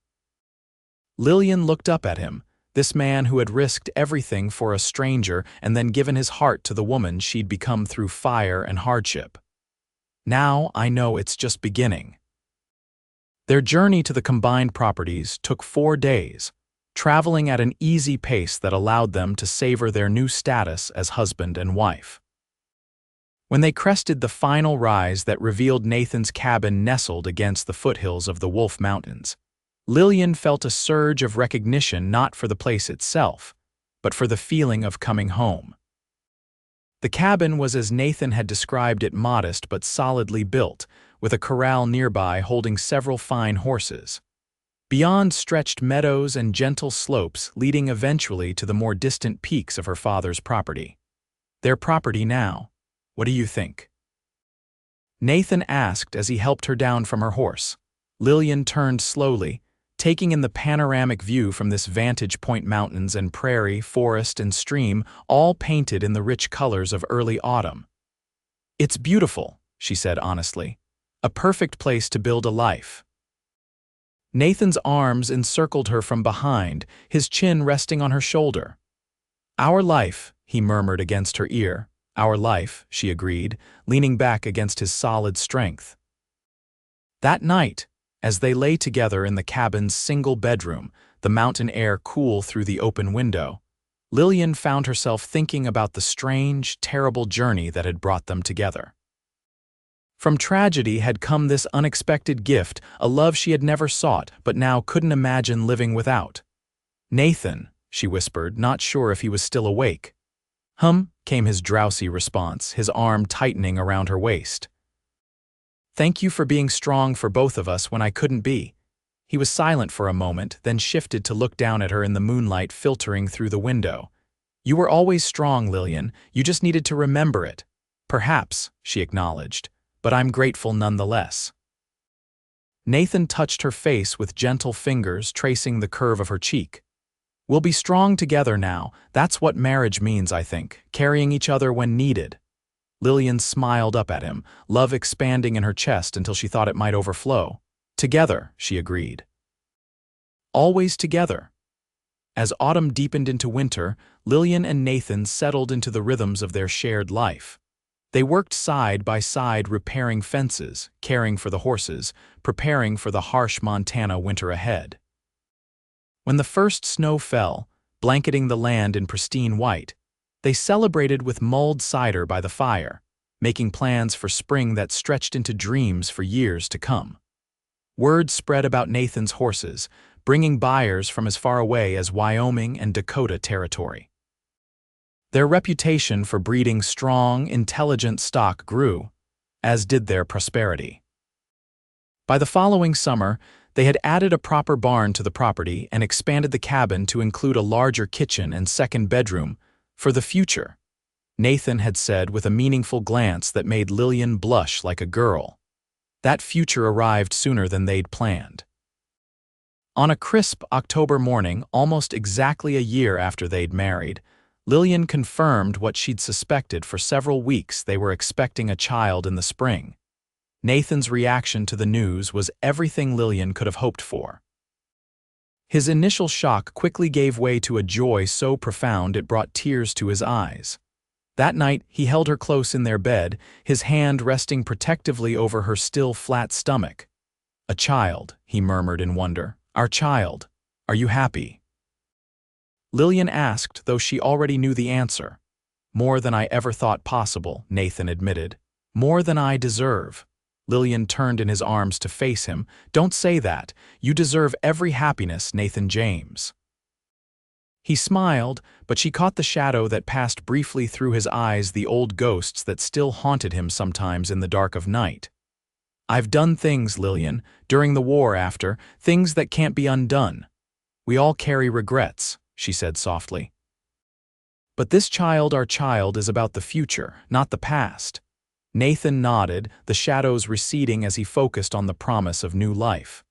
Lillian looked up at him, this man who had risked everything for a stranger and then given his heart to the woman she'd become through fire and hardship. "Now I know it's just beginning." Their journey to the combined properties took 4 days, traveling at an easy pace that allowed them to savor their new status as husband and wife. When they crested the final rise that revealed Nathan's cabin nestled against the foothills of the Wolf Mountains, Lillian felt a surge of recognition, not for the place itself, but for the feeling of coming home. The cabin was as Nathan had described it, modest but solidly built, with a corral nearby holding several fine horses. Beyond stretched meadows and gentle slopes leading eventually to the more distant peaks of her father's property. Their property now. What do you think?" Nathan asked as he helped her down from her horse. Lillian turned slowly, taking in the panoramic view from this vantage point: mountains and prairie, forest and stream, all painted in the rich colors of early autumn. "It's beautiful," she said honestly. "A perfect place to build a life." Nathan's arms encircled her from behind, his chin resting on her shoulder. "Our life," he murmured against her ear. "Our life," she agreed, leaning back against his solid strength. That night, as they lay together in the cabin's single bedroom, the mountain air cool through the open window, Lillian found herself thinking about the strange, terrible journey that had brought them together. From tragedy had come this unexpected gift, a love she had never sought but now couldn't imagine living without. "Nathan," she whispered, not sure if he was still awake. Came his drowsy response, his arm tightening around her waist. "Thank you for being strong for both of us when I couldn't be." He was silent for a moment, then shifted to look down at her in the moonlight filtering through the window. "You were always strong, Lillian. You just needed to remember it." "Perhaps," she acknowledged, "but I'm grateful nonetheless." Nathan touched her face with gentle fingers, tracing the curve of her cheek. "We'll be strong together now. That's what marriage means, I think, carrying each other when needed." Lillian smiled up at him, love expanding in her chest until she thought it might overflow. "Together," she agreed. "Always together." As autumn deepened into winter, Lillian and Nathan settled into the rhythms of their shared life. They worked side by side repairing fences, caring for the horses, preparing for the harsh Montana winter ahead. When the first snow fell, blanketing the land in pristine white, they celebrated with mulled cider by the fire, making plans for spring that stretched into dreams for years to come. Word spread about Nathan's horses, bringing buyers from as far away as Wyoming and Dakota Territory. Their reputation for breeding strong, intelligent stock grew, as did their prosperity. By the following summer, they had added a proper barn to the property and expanded the cabin to include a larger kitchen and second bedroom for the future, Nathan had said with a meaningful glance that made Lillian blush like a girl. That future arrived sooner than they'd planned. On a crisp October morning, almost exactly a year after they'd married, Lillian confirmed what she'd suspected for several weeks: they were expecting a child in the spring. Nathan's reaction to the news was everything Lillian could have hoped for. His initial shock quickly gave way to a joy so profound it brought tears to his eyes. That night, he held her close in their bed, his hand resting protectively over her still flat stomach. "A child," he murmured in wonder. "Our child. Are you happy?" Lillian asked, though she already knew the answer. "More than I ever thought possible," Nathan admitted. "More than I deserve." Lillian turned in his arms to face him. "Don't say that. You deserve every happiness, Nathan James." He smiled, but she caught the shadow that passed briefly through his eyes, the old ghosts that still haunted him sometimes in the dark of night. "I've done things, Lillian, during the war, after, things that can't be undone. We all carry regrets," she said softly. "But this child, our child, is about the future, not the past." Nathan nodded, the shadows receding as he focused on the promise of new life.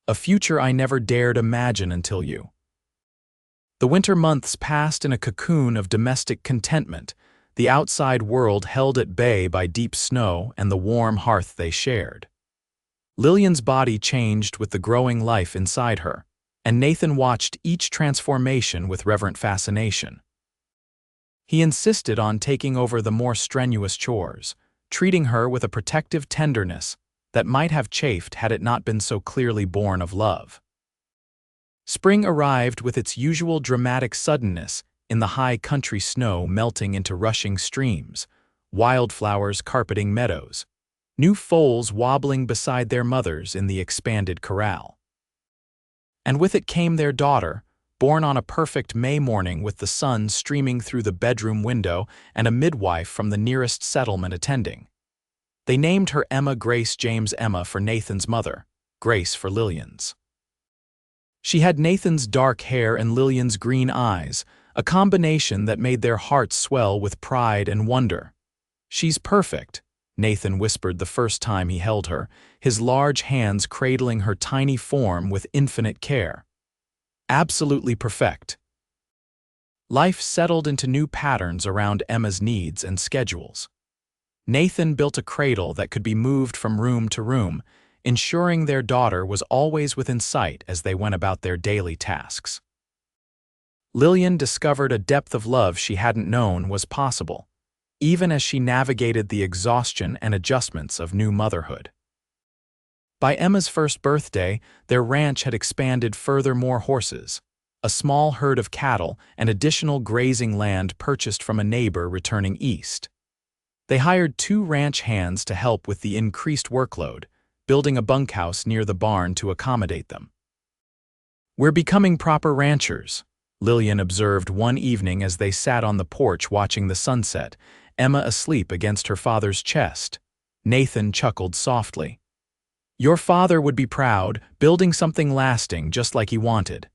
"A future I never dared imagine until you." The winter months passed in a cocoon of domestic contentment, the outside world held at bay by deep snow and the warm hearth they shared. Lillian's body changed with the growing life inside her, and Nathan watched each transformation with reverent fascination. He insisted on taking over the more strenuous chores, treating her with a protective tenderness that might have chafed had it not been so clearly born of love. Spring arrived with its usual dramatic suddenness, in the high country snow melting into rushing streams, wildflowers carpeting meadows, new foals wobbling beside their mothers in the expanded corral. And with it came their daughter, born on a perfect May morning with the sun streaming through the bedroom window and a midwife from the nearest settlement attending. They named her Emma Grace James, Emma for Nathan's mother, Grace for Lillian's. She had Nathan's dark hair and Lillian's green eyes, a combination that made their hearts swell with pride and wonder. "She's perfect," Nathan whispered the first time he held her, his large hands cradling her tiny form with infinite care. "Absolutely perfect." Life settled into new patterns around Emma's needs and schedules. Nathan built a cradle that could be moved from room to room, ensuring their daughter was always within sight as they went about their daily tasks. Lillian discovered a depth of love she hadn't known was possible, even as she navigated the exhaustion and adjustments of new motherhood. By Emma's first birthday, their ranch had expanded further: more horses, a small herd of cattle, and additional grazing land purchased from a neighbor returning east. They hired 2 ranch hands to help with the increased workload, building a bunkhouse near the barn to accommodate them. "We're becoming proper ranchers," Lillian observed one evening as they sat on the porch watching the sunset, Emma asleep against her father's chest. Nathan chuckled softly. "Your father would be proud, building something lasting just like he wanted."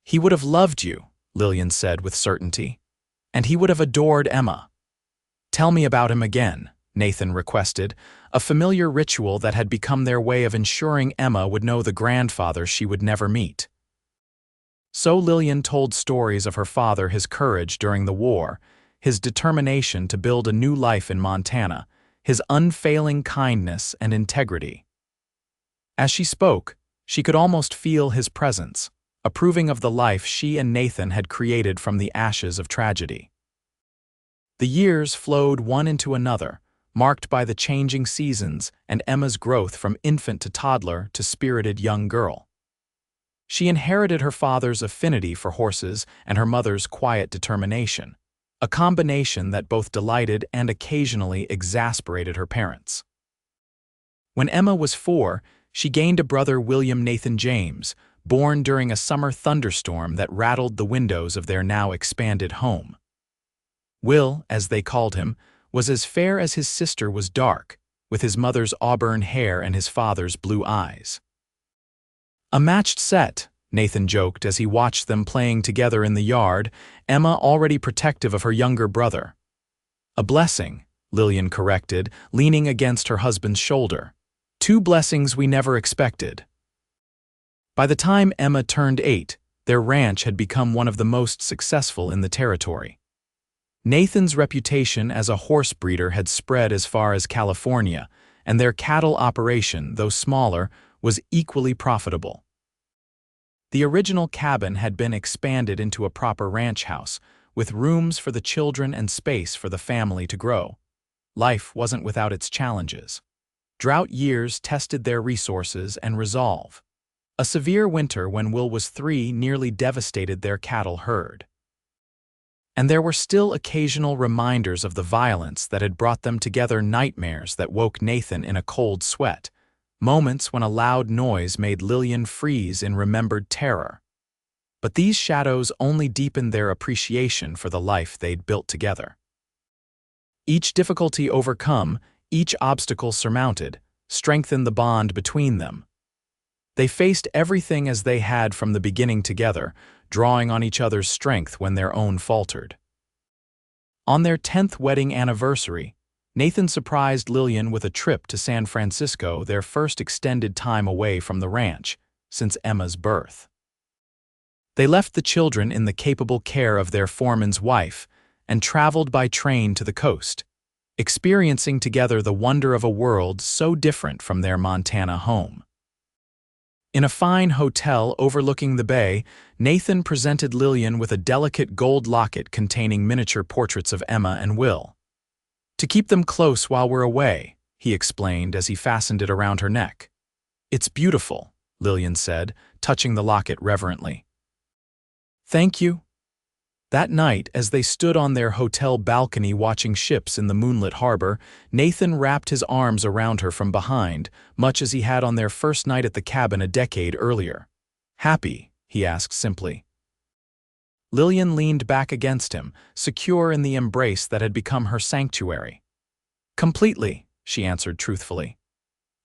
"He would have loved you," Lillian said with certainty. "And he would have adored Emma." "Tell me about him again," Nathan requested, a familiar ritual that had become their way of ensuring Emma would know the grandfather she would never meet. So Lillian told stories of her father, his courage during the war, his determination to build a new life in Montana, his unfailing kindness and integrity. As she spoke, she could almost feel his presence, approving of the life she and Nathan had created from the ashes of tragedy. The years flowed one into another, marked by the changing seasons and Emma's growth from infant to toddler to spirited young girl. She inherited her father's affinity for horses and her mother's quiet determination, a combination that both delighted and occasionally exasperated her parents. When Emma was 4, she gained a brother, William Nathan James, born during a summer thunderstorm that rattled the windows of their now expanded home. Will, as they called him, was as fair as his sister was dark, with his mother's auburn hair and his father's blue eyes. "A matched set," Nathan joked as he watched them playing together in the yard, Emma already protective of her younger brother. "A blessing," Lillian corrected, leaning against her husband's shoulder. "2 blessings we never expected." By the time Emma turned 8, their ranch had become one of the most successful in the territory. Nathan's reputation as a horse breeder had spread as far as California, and their cattle operation, though smaller, was equally profitable. The original cabin had been expanded into a proper ranch house, with rooms for the children and space for the family to grow. Life wasn't without its challenges. Drought years tested their resources and resolve. A severe winter when Will was 3 nearly devastated their cattle herd. And there were still occasional reminders of the violence that had brought them together, nightmares that woke Nathan in a cold sweat, moments when a loud noise made Lillian freeze in remembered terror. But these shadows only deepened their appreciation for the life they'd built together. Each difficulty overcome, each obstacle surmounted, strengthened the bond between them. They faced everything as they had from the beginning together, drawing on each other's strength when their own faltered. On their 10th wedding anniversary, Nathan surprised Lillian with a trip to San Francisco, their first extended time away from the ranch since Emma's birth. They left the children in the capable care of their foreman's wife and traveled by train to the coast, experiencing together the wonder of a world so different from their Montana home. In a fine hotel overlooking the bay, Nathan presented Lillian with a delicate gold locket containing miniature portraits of Emma and Will. "To keep them close while we're away," he explained as he fastened it around her neck. "It's beautiful," Lillian said, touching the locket reverently. "Thank you." That night, as they stood on their hotel balcony watching ships in the moonlit harbor, Nathan wrapped his arms around her from behind, much as he had on their first night at the cabin a decade earlier. "Happy?" he asked simply. Lillian leaned back against him, secure in the embrace that had become her sanctuary. "Completely," she answered truthfully.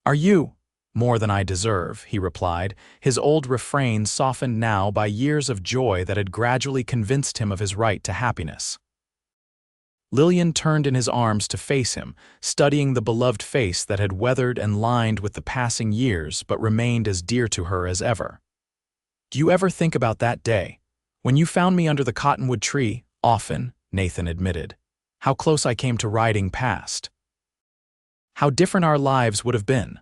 "Are you?" "More than I deserve," he replied, his old refrain softened now by years of joy that had gradually convinced him of his right to happiness. Lillian turned in his arms to face him, studying the beloved face that had weathered and lined with the passing years but remained as dear to her as ever. "Do you ever think about that day? When you found me under the cottonwood tree?" "Often," Nathan admitted. "How close I came to riding past. How different our lives would have been."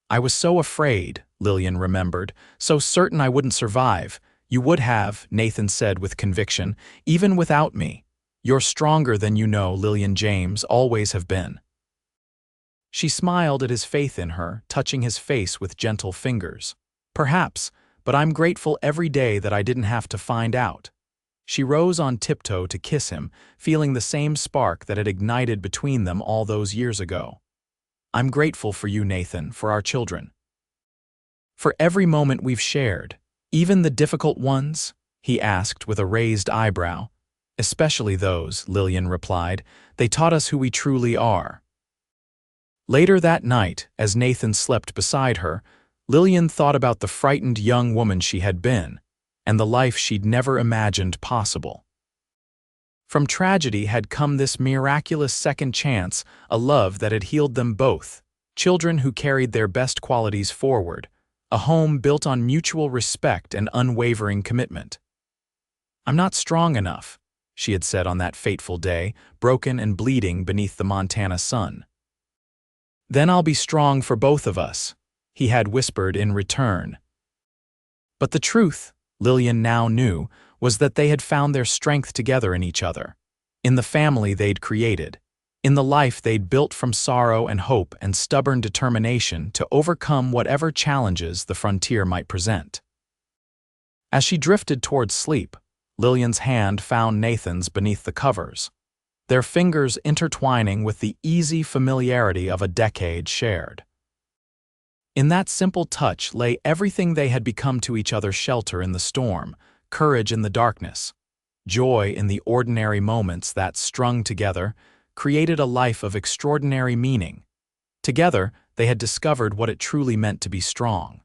"I was so afraid," Lillian remembered, "so certain I wouldn't survive." "You would have," Nathan said with conviction, "even without me. You're stronger than you know, Lillian James, always have been." She smiled at his faith in her, touching his face with gentle fingers. "Perhaps, but I'm grateful every day that I didn't have to find out." She rose on tiptoe to kiss him, feeling the same spark that had ignited between them all those years ago. "I'm grateful for you, Nathan, for our children. For every moment we've shared, even the difficult ones?" he asked with a raised eyebrow. "Especially those," Lillian replied. "They taught us who we truly are." Later that night, as Nathan slept beside her, Lillian thought about the frightened young woman she had been, and the life she'd never imagined possible. From tragedy had come this miraculous second chance, a love that had healed them both, children who carried their best qualities forward, a home built on mutual respect and unwavering commitment. "I'm not strong enough," she had said on that fateful day, broken and bleeding beneath the Montana sun. "Then I'll be strong for both of us," he had whispered in return. But the truth, Lillian now knew, was that they had found their strength together in each other, in the family they'd created, in the life they'd built from sorrow and hope and stubborn determination to overcome whatever challenges the frontier might present. As she drifted towards sleep, Lillian's hand found Nathan's beneath the covers, their fingers intertwining with the easy familiarity of a decade shared. In that simple touch lay everything they had become to each other: shelter in the storm, courage in the darkness, joy in the ordinary moments that, strung together, created a life of extraordinary meaning. Together, they had discovered what it truly meant to be strong.